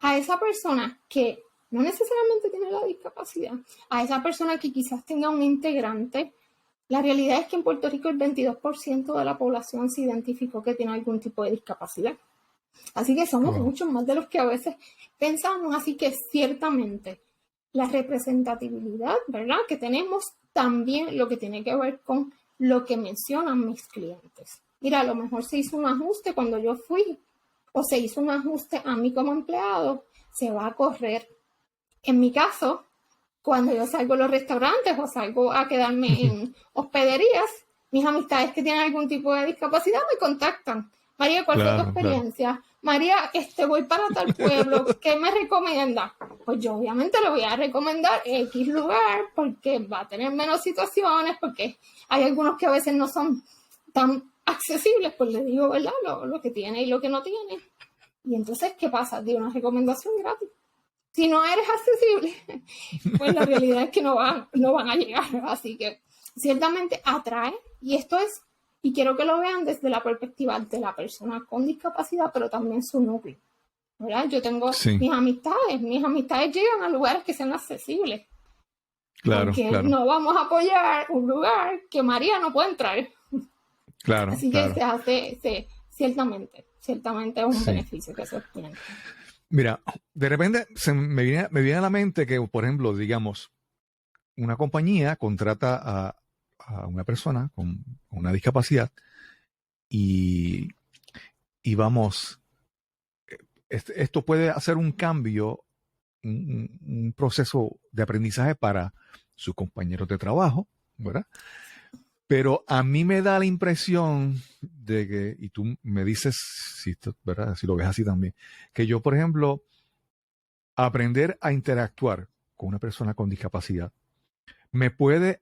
a esa persona que no necesariamente tiene la discapacidad, a esa persona que quizás tenga un integrante. La realidad es que en Puerto Rico el 22% de la población se identificó que tiene algún tipo de discapacidad. Así que somos muchos más de los que a veces pensamos. Así que ciertamente la representatividad, ¿verdad?, que tenemos, también lo que tiene que ver con lo que mencionan mis clientes. Mira, a lo mejor se hizo un ajuste cuando yo fui, o se hizo un ajuste a mí como empleado, se va a correr. En mi caso, cuando yo salgo a los restaurantes o salgo a quedarme en hospederías, mis amistades que tienen algún tipo de discapacidad me contactan. María, ¿cuál fue tu experiencia? Claro. María, voy para tal pueblo, ¿qué me recomienda? Pues yo obviamente le voy a recomendar X lugar porque va a tener menos situaciones, porque hay algunos que a veces no son tan accesibles, pues le digo, ¿verdad? Lo que tiene y lo que no tiene. Y entonces, ¿qué pasa? Digo una recomendación gratis. Si no eres accesible, pues la realidad es que no van a llegar. Así que ciertamente atrae, y esto es, y quiero que lo vean desde la perspectiva de la persona con discapacidad, pero también su núcleo, ¿verdad? Yo tengo mis amistades llegan a lugares que sean accesibles. Claro, porque no vamos a apoyar un lugar que María no puede entrar. Claro. Así que se hace, ciertamente es un beneficio que se obtiene. Mira, de repente me viene a la mente que, por ejemplo, digamos, una compañía contrata a una persona con una discapacidad y vamos, esto puede hacer un cambio, un proceso de aprendizaje para sus compañeros de trabajo, ¿verdad? Pero a mí me da la impresión de que, y tú me dices, ¿verdad?, si lo ves así también, que yo, por ejemplo, aprender a interactuar con una persona con discapacidad me puede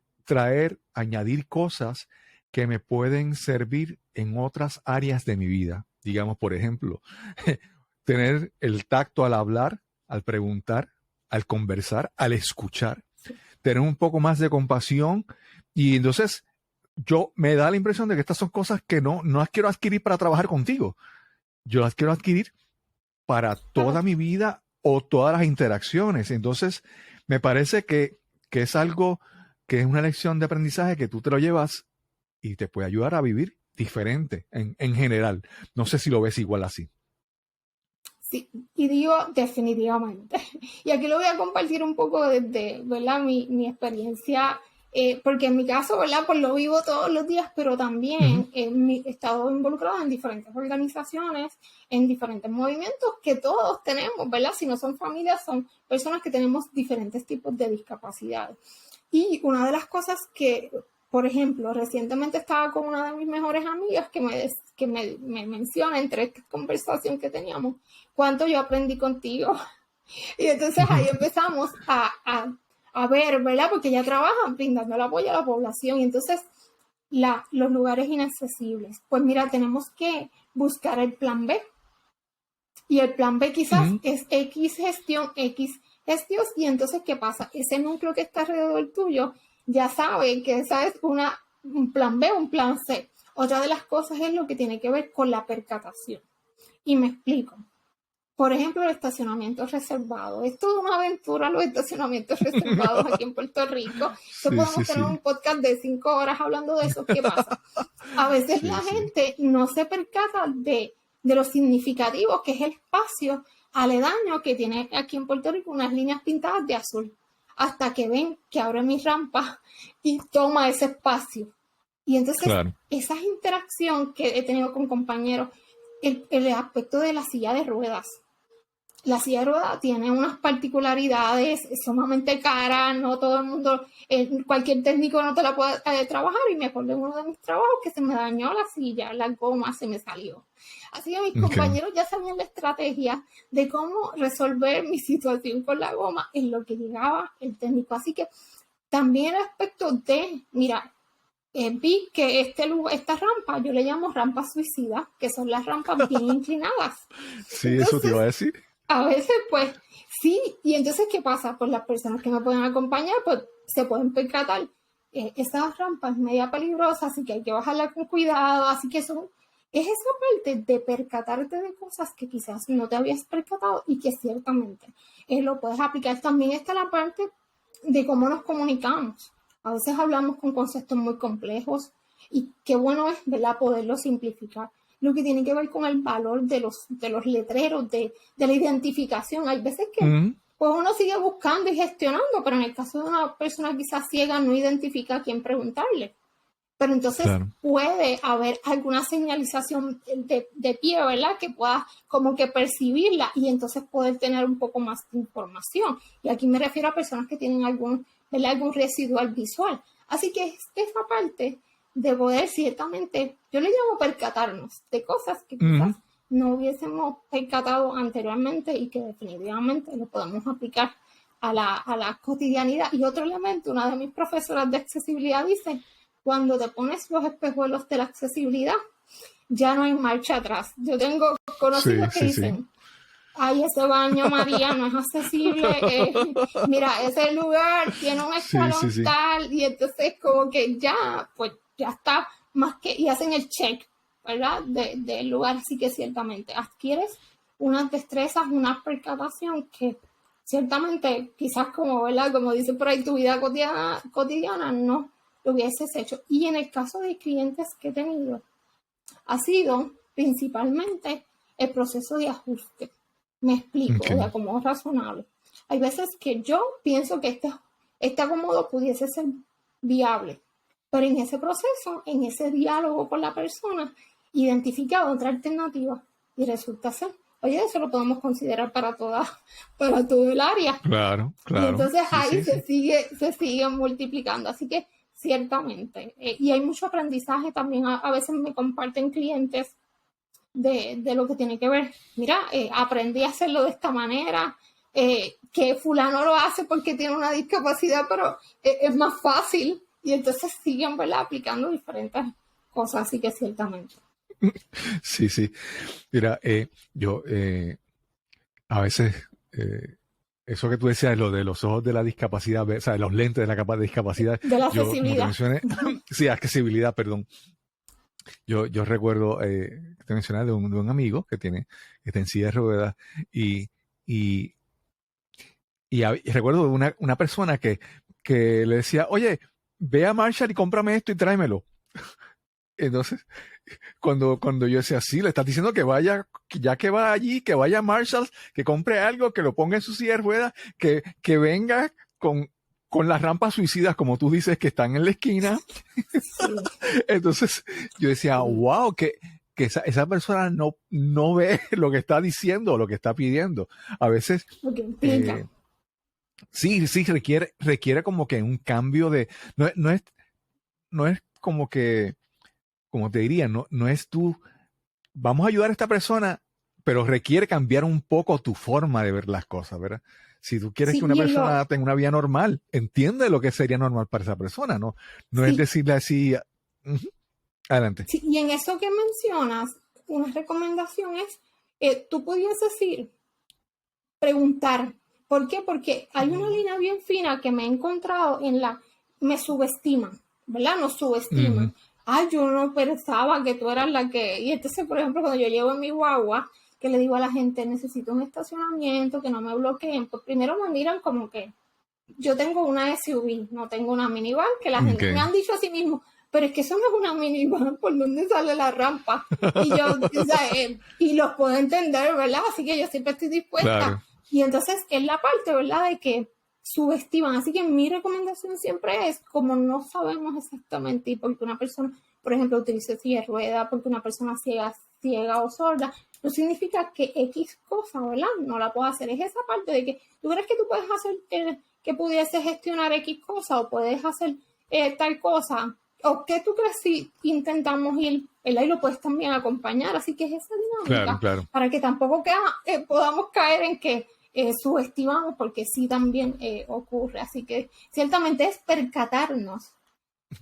añadir cosas que me pueden servir en otras áreas de mi vida. Digamos, por ejemplo, tener el tacto al hablar, al preguntar, al conversar, al escuchar, tener un poco más de compasión. Y entonces yo me da la impresión de que estas son cosas que no las quiero adquirir para trabajar contigo. Yo las quiero adquirir para toda mi vida o todas las interacciones. Entonces, me parece que es algo que es una lección de aprendizaje que tú te lo llevas y te puede ayudar a vivir diferente en general. No sé si lo ves igual así. Sí, y digo definitivamente. Y aquí lo voy a compartir un poco desde, ¿verdad?, mi experiencia, porque en mi caso, ¿verdad?, pues lo vivo todos los días, pero también he estado involucrada en diferentes organizaciones, en diferentes movimientos que todos tenemos, ¿verdad? Si no son familias, son personas que tenemos diferentes tipos de discapacidades. Y una de las cosas que, por ejemplo, recientemente estaba con una de mis mejores amigas que me menciona entre esta conversación que teníamos, cuánto yo aprendí contigo. Y entonces ahí empezamos a ver, ¿verdad? Porque ya trabajan brindando el apoyo a la población. Y entonces los lugares inaccesibles. Pues mira, tenemos que buscar el plan B. Y el plan B quizás es X gestión, y entonces, ¿qué pasa? Ese núcleo que está alrededor tuyo ya sabe que esa es un plan B, un plan C. Otra de las cosas es lo que tiene que ver con la percatación. Y me explico. Por ejemplo, el estacionamiento reservado. Es toda una aventura los estacionamientos reservados aquí en Puerto Rico. Podemos tener un podcast de 5 horas hablando de eso. ¿Qué pasa? A veces la gente no se percata de lo significativo que es el espacio aledaño que tiene aquí en Puerto Rico unas líneas pintadas de azul, hasta que ven que abre mi rampa y toma ese espacio. Y entonces esa interacción que he tenido con compañeros, el aspecto de la silla de ruedas. La silla de ruedas tiene unas particularidades sumamente caras, no todo el mundo, cualquier técnico no te la puede trabajar, y me acuerdo de uno de mis trabajos que se me dañó la silla, la goma se me salió. Así que mis compañeros ya sabían la estrategia de cómo resolver mi situación con la goma en lo que llegaba el técnico. Así que también el aspecto de, mira, vi que esta rampa, yo le llamo rampa suicida, que son las rampas bien inclinadas. Sí, entonces, eso te iba a decir. A veces, pues, sí. Y entonces, ¿qué pasa? Pues las personas que me pueden acompañar, pues, se pueden percatar. Esas rampas media peligrosas, así que hay que bajarla con cuidado. Así que es esa parte de percatarte de cosas que quizás no te habías percatado y que ciertamente lo puedes aplicar. También está la parte de cómo nos comunicamos. A veces hablamos con conceptos muy complejos y qué bueno es, ¿verdad?, poderlo simplificar. Lo que tiene que ver con el valor de los letreros, de la identificación. Hay veces que pues uno sigue buscando y gestionando, pero en el caso de una persona quizás ciega no identifica a quién preguntarle. Pero entonces puede haber alguna señalización de pie, ¿verdad?, que pueda como que percibirla y entonces poder tener un poco más de información. Y aquí me refiero a personas que tienen algún residual visual. Así que esa parte de poder ciertamente, yo le llamo percatarnos de cosas que quizás no hubiésemos percatado anteriormente y que definitivamente lo podemos aplicar a la cotidianidad. Y otro elemento, una de mis profesoras de accesibilidad dice, cuando te pones los espejuelos de la accesibilidad, ya no hay marcha atrás. Yo tengo conocidos que dicen, ay, ese baño, María, no es accesible. Mira, ese lugar tiene un escalón tal, y entonces como que ya está más que, y hacen el check, ¿verdad?, del lugar. Así que ciertamente adquieres unas destrezas, una percatación que ciertamente quizás ¿verdad?, como dice por ahí, tu vida cotidiana no lo hubieses hecho. Y en el caso de clientes que he tenido, ha sido principalmente el proceso de ajuste. Me explico, de acomodo razonable. Hay veces que yo pienso que este acomodo pudiese ser viable, pero en ese proceso, en ese diálogo con la persona, identifica otra alternativa y resulta ser, oye, eso lo podemos considerar para todo el área. Claro. Y entonces ahí se sigue multiplicando. Así que ciertamente, y hay mucho aprendizaje también. A veces me comparten clientes de lo que tiene que ver, mira, aprendí a hacerlo de esta manera, que fulano lo hace porque tiene una discapacidad, pero es más fácil, y entonces siguen, ¿verdad?, aplicando diferentes cosas. Así que ciertamente. Sí. Mira, yo a veces eso que tú decías, lo de los ojos de la discapacidad, o sea, los lentes de la capa de discapacidad. De la accesibilidad. Sí, accesibilidad, perdón. Yo recuerdo, te mencioné de un amigo que está en silla de ruedas y recuerdo de una persona que le decía, oye, ve a Marshall y cómprame esto y tráemelo. Entonces, cuando yo decía, sí, le estás diciendo que vaya, ya que va allí, que vaya a Marshall, que compre algo, que lo ponga en su silla de ruedas, que venga con las rampas suicidas, como tú dices, que están en la esquina. Sí. Entonces, yo decía, wow, que esa persona no ve lo que está diciendo, lo que está pidiendo. A veces, sí, requiere como que un cambio de, no es como que, como te diría, no es tú, vamos a ayudar a esta persona, pero requiere cambiar un poco tu forma de ver las cosas, ¿verdad? Si tú quieres Sí, que una y persona tenga una vida normal, entiende lo que sería normal para esa persona, ¿no? No es sí, decirle así, ujú, adelante. sí, y en eso que mencionas, una recomendación es, tú podías decir, preguntar. ¿Por qué? Porque hay una línea bien fina que me he encontrado en me subestiman, ¿verdad? Nos Ujú. subestiman. Ay, yo no pensaba que tú eras la que... Y entonces, por ejemplo, cuando yo llevo en mi guagua, que le digo a la gente, necesito un estacionamiento, que no me bloqueen, pues primero me miran como que yo tengo una SUV, no tengo una minivan, que la gente me Okay. han dicho así mismo, pero es que eso no es una minivan, ¿por dónde sale la rampa? Y yo, o sea, y los puedo entender, ¿verdad? Así que yo siempre estoy dispuesta. Claro. Y entonces es la parte, ¿verdad?, de que subestiman. Así que mi recomendación siempre es, como no sabemos exactamente, y porque una persona, por ejemplo, utilice silla de rueda, porque una persona ciega o sorda, no significa que X cosa, ¿verdad?, no la pueda hacer. Es esa parte de que tú crees que tú puedes hacer que pudiese gestionar X cosa o puedes hacer tal cosa, o qué tú crees si intentamos ir, ¿verdad?, y lo puedes también acompañar. Así que es esa Claro, dinámica claro. para que tampoco podamos caer en que subestimamos, porque sí también ocurre. Así que ciertamente es percatarnos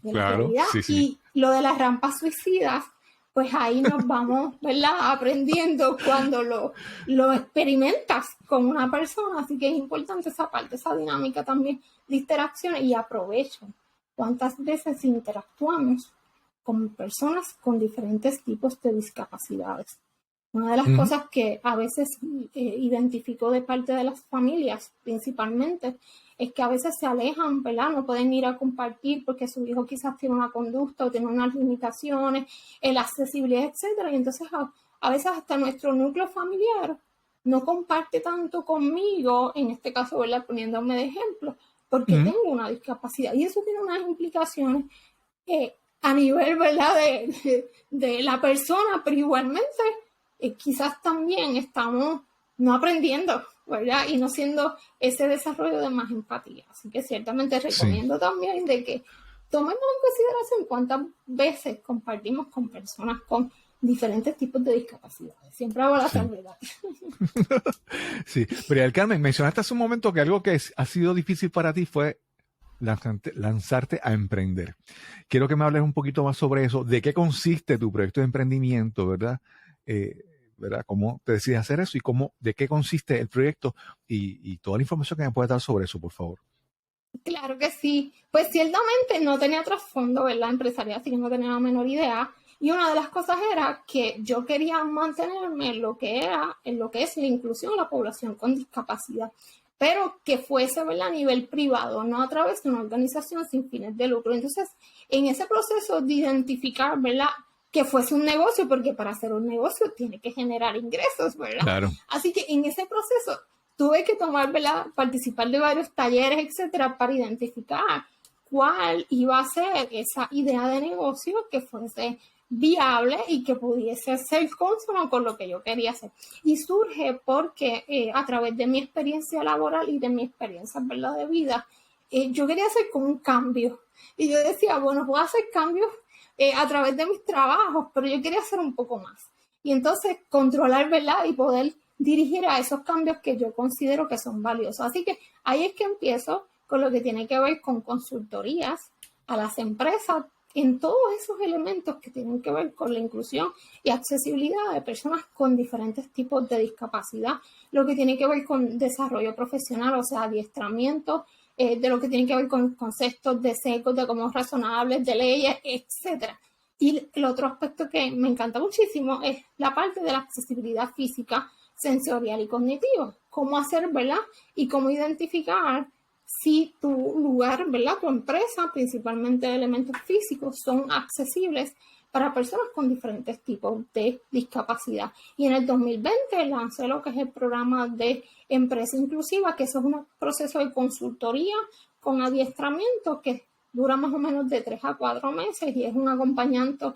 de la Claro, realidad. sí, sí. Y lo de las rampas suicidas, pues ahí nos vamos, ¿verdad?, aprendiendo cuando lo experimentas con una persona. Así que es importante esa parte, esa dinámica también de interacción. Y aprovecho cuántas veces interactuamos con personas con diferentes tipos de discapacidades. Una de las Ujú. cosas que a veces identifico de parte de las familias, principalmente, es que a veces se alejan, ¿verdad? No pueden ir a compartir porque su hijo quizás tiene una conducta o tiene unas limitaciones, la accesibilidad, etcétera. Y entonces a veces hasta nuestro núcleo familiar no comparte tanto conmigo, en este caso, ¿verdad?, poniéndome de ejemplo, porque Ujú. tengo una discapacidad. Y eso tiene unas implicaciones a nivel, ¿verdad?, de la persona, pero igualmente quizás también estamos no aprendiendo, ¿verdad?, y no siendo ese desarrollo de más empatía. Así que ciertamente Sí. recomiendo también de que tomemos en consideración cuántas veces compartimos con personas con diferentes tipos de discapacidades. Siempre hago la Sí. salvedad. Sí. Pero Carmen, mencionaste hace un momento que algo que ha sido difícil para ti fue lanzarte a emprender. Quiero que me hables un poquito más sobre eso, de qué consiste tu proyecto de emprendimiento, ¿verdad? ¿Verdad? ¿Cómo te decides hacer eso y de qué consiste el proyecto y toda la información que me puedes dar sobre eso, por favor? Claro que sí. Pues ciertamente no tenía trasfondo, ¿verdad?, empresarial, así que no tenía la menor idea. Y una de las cosas era que yo quería mantenerme en lo que es la inclusión de la población con discapacidad, pero que fuese, ¿verdad?, a nivel privado, no a través de una organización sin fines de lucro. Entonces, en ese proceso de identificar, ¿verdad?, que fuese un negocio, porque para hacer un negocio tiene que generar ingresos, ¿verdad? Claro. Así que en ese proceso tuve que tomar, ¿verdad?, participar de varios talleres, etcétera, para identificar cuál iba a ser esa idea de negocio que fuese viable y que pudiese ser consono con lo que yo quería hacer. Y surge porque a través de mi experiencia laboral y de mi experiencia, ¿verdad?, de vida, yo quería hacer como un cambio. Y yo decía, bueno, puedo hacer cambios a través de mis trabajos, pero yo quería hacer un poco más. Y entonces controlar, ¿verdad?, y poder dirigir a esos cambios que yo considero que son valiosos. Así que ahí es que empiezo con lo que tiene que ver con consultorías a las empresas en todos esos elementos que tienen que ver con la inclusión y accesibilidad de personas con diferentes tipos de discapacidad, lo que tiene que ver con desarrollo profesional, o sea, adiestramiento, de lo que tiene que ver con conceptos de secos, de cómo razonables, de leyes, etcétera. Y el otro aspecto que me encanta muchísimo es la parte de la accesibilidad física, sensorial y cognitivo. Cómo hacer, ¿verdad?, y cómo identificar si tu lugar, ¿verdad?, tu empresa, principalmente de elementos físicos, son accesibles para personas con diferentes tipos de discapacidad. Y en el 2020 lancé lo que es el programa de Empresa Inclusiva, que eso es un proceso de consultoría con adiestramiento que dura más o menos de 3 a 4 meses y es un acompañamiento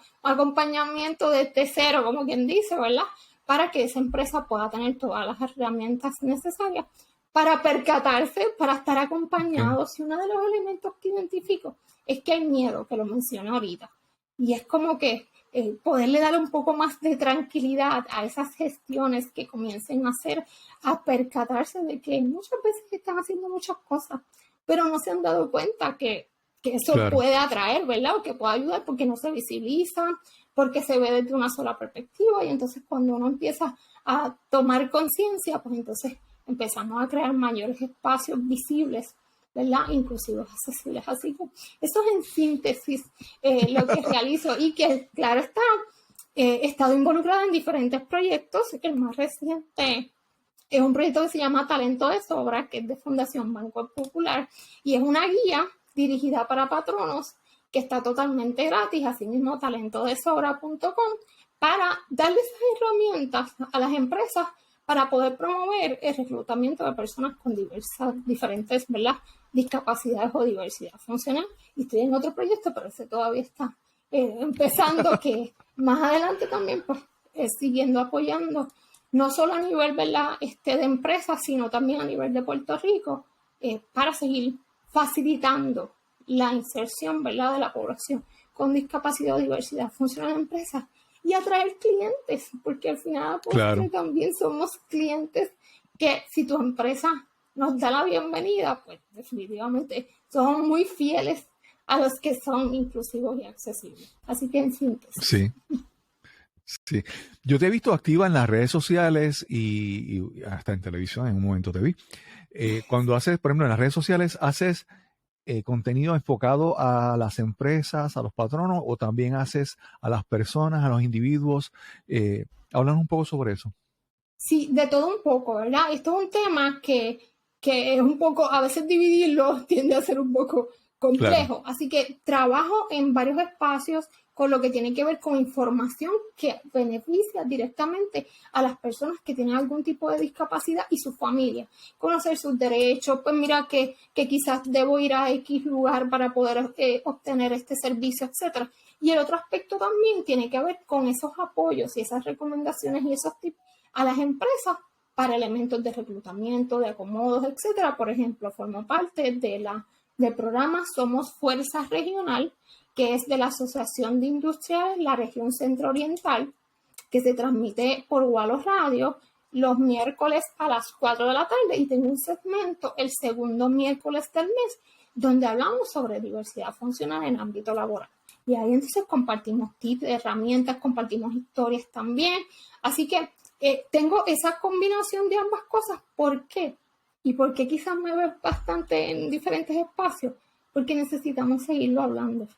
desde cero, como quien dice, ¿verdad?, para que esa empresa pueda tener todas las herramientas necesarias para percatarse, para estar Okay. acompañados. Y uno de los elementos que identifico es que hay miedo, que lo mencioné ahorita. Y es como que poderle dar un poco más de tranquilidad a esas gestiones que comiencen a hacer, a percatarse de que muchas veces están haciendo muchas cosas, pero no se han dado cuenta que eso puede atraer, ¿verdad? O que puede ayudar porque no se visibiliza, porque se ve desde una sola perspectiva, y entonces cuando uno empieza a tomar conciencia, pues entonces empezamos a crear mayores espacios visibles, ¿verdad? Inclusivos, accesibles. Así que eso es en síntesis lo que realizo, y que, claro está, he estado involucrada en diferentes proyectos. El más reciente es un proyecto que se llama Talento de Sobra, que es de Fundación Banco Popular, y es una guía dirigida para patronos que está totalmente gratis, asimismo talentodesobra.com, para darles herramientas a las empresas para poder promover el reclutamiento de personas con diferentes, ¿verdad?, discapacidades o diversidad funcional. Y estoy en otro proyecto, pero ese todavía está empezando, que más adelante también, pues, siguiendo apoyando, no solo a nivel, ¿verdad?, de empresas, sino también a nivel de Puerto Rico, para seguir facilitando la inserción, ¿verdad?, de la población con discapacidad o diversidad funcional en empresas, y atraer clientes, porque al final pues, también somos clientes que, si tu empresa nos da la bienvenida, pues definitivamente somos muy fieles a los que son inclusivos y accesibles. Así que en síntesis. Sí. Sí, yo te he visto activa en las redes sociales y hasta en televisión, en un momento te vi. Cuando haces, por ejemplo, en las redes sociales, haces contenido enfocado a las empresas, a los patronos, o también haces a las personas, a los individuos. Háblanos un poco sobre eso. Sí, de todo un poco, ¿verdad? Esto es un tema que es un poco, a veces dividirlo tiende a ser un poco complejo. Claro. Así que trabajo en varios espacios con lo que tiene que ver con información que beneficia directamente a las personas que tienen algún tipo de discapacidad y su familia. Conocer sus derechos, pues mira que quizás debo ir a X lugar para poder obtener este servicio, etc. Y el otro aspecto también tiene que ver con esos apoyos y esas recomendaciones y esos tips a las empresas para elementos de reclutamiento, de acomodos, etcétera. Por ejemplo, formo parte del programa Somos Fuerza Regional, que es de la Asociación de Industriales la Región Centro Oriental, que se transmite por Gualo Radio los miércoles a las 4 de la tarde, y tengo un segmento el segundo miércoles del mes donde hablamos sobre diversidad funcional en ámbito laboral. Y ahí entonces compartimos tips, herramientas, compartimos historias también. Así que tengo esa combinación de ambas cosas. ¿Por qué? ¿Y por qué quizás me veo bastante en diferentes espacios? Porque necesitamos seguirlo hablando.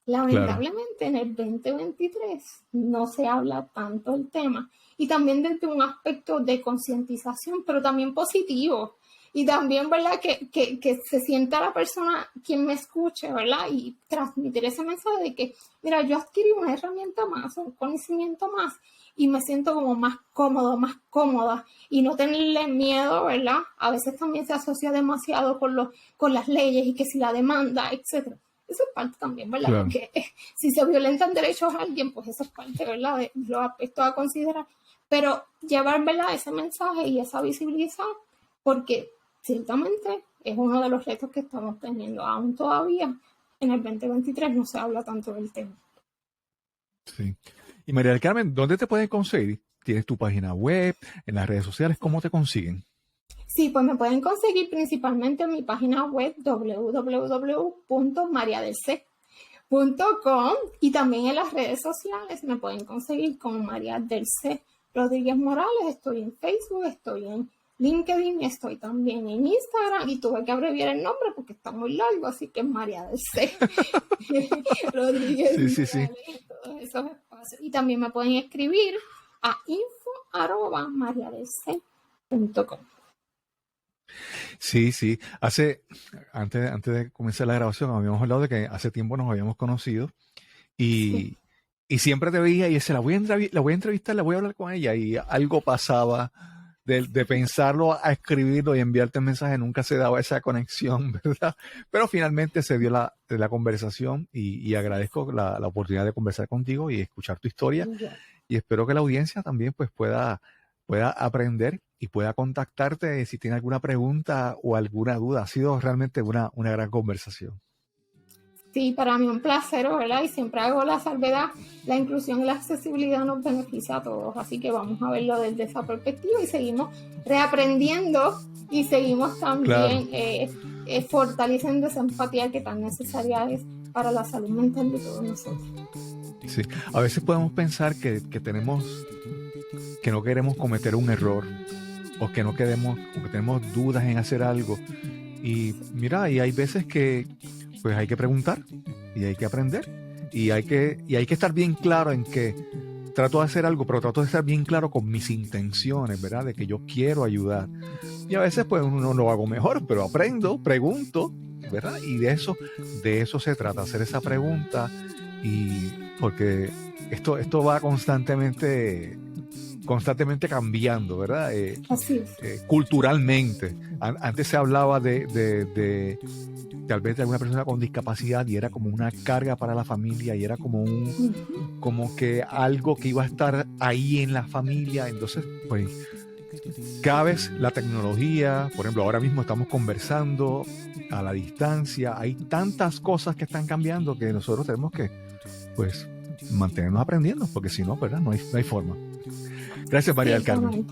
Lamentablemente en el 2023 no se habla tanto el tema, y también desde un aspecto de concientización, pero también positivo, y también, ¿verdad?, que se sienta la persona quien me escuche, ¿verdad?, y transmitir ese mensaje de que, mira, yo adquirí una herramienta más, un conocimiento más, y me siento como más cómodo, más cómoda, y no tenerle miedo, ¿verdad? A veces también se asocia demasiado con las leyes, y que si la demanda, etcétera. Eso es parte también, ¿verdad? Claro. Porque si se violentan derechos a alguien, pues eso es parte, ¿verdad?, de los aspectos a considerar. Pero llevar, ¿verdad?, ese mensaje y esa visibilidad, porque ciertamente es uno de los retos que estamos teniendo. Aún todavía en el 2023 no se habla tanto del tema. Sí. Y María del Carmen, ¿dónde te pueden conseguir? ¿Tienes tu página web, en las redes sociales? ¿Cómo te consiguen? Sí, pues me pueden conseguir principalmente en mi página web www.mariadelc.com, y también en las redes sociales me pueden conseguir como María del C. Rodríguez Morales. Estoy en Facebook, estoy en LinkedIn, estoy también en Instagram, y tuve que abreviar el nombre porque está muy largo, así que es María del C. Rodríguez Morales, en todos esos espacios. Y también me pueden escribir a info@mariadelc.com. Sí. Antes de comenzar la grabación, habíamos hablado de que hace tiempo nos habíamos conocido, y siempre te veía y decía, la voy a entrevistar, la voy a hablar con ella, y algo pasaba de pensarlo a escribirlo y enviarte el mensaje, nunca se daba esa conexión, ¿verdad? Pero finalmente se dio la conversación, y agradezco la oportunidad de conversar contigo y escuchar tu historia, y espero que la audiencia también pues pueda aprender y pueda contactarte si tiene alguna pregunta o alguna duda. Ha sido realmente una gran conversación. Sí, para mí un placer, ¿verdad? Y siempre hago la salvedad, la inclusión y la accesibilidad nos beneficia a todos, así que vamos a verlo desde esa perspectiva y seguimos reaprendiendo y seguimos también fortaleciendo esa empatía que tan necesaria es para la salud mental de todos nosotros. Sí, a veces podemos pensar que no queremos cometer un error o que tenemos dudas en hacer algo. Y mira, y hay veces que pues hay que preguntar y hay que aprender y hay que estar bien claro en que trato de hacer algo, pero trato de estar bien claro con mis intenciones, ¿verdad? De que yo quiero ayudar. Y a veces pues uno no lo hago mejor, pero aprendo, pregunto, ¿verdad? Y de eso se trata, hacer esa pregunta, y porque esto va constantemente cambiando, ¿verdad? Así es. Culturalmente. Antes se hablaba de tal vez de alguna persona con discapacidad y era como una carga para la familia y era como como que algo que iba a estar ahí en la familia. Entonces, pues, cada vez la tecnología, por ejemplo, ahora mismo estamos conversando a la distancia, hay tantas cosas que están cambiando que nosotros tenemos que, pues, mantenernos aprendiendo, porque si no, ¿verdad? No hay forma. Gracias, María del Carmen.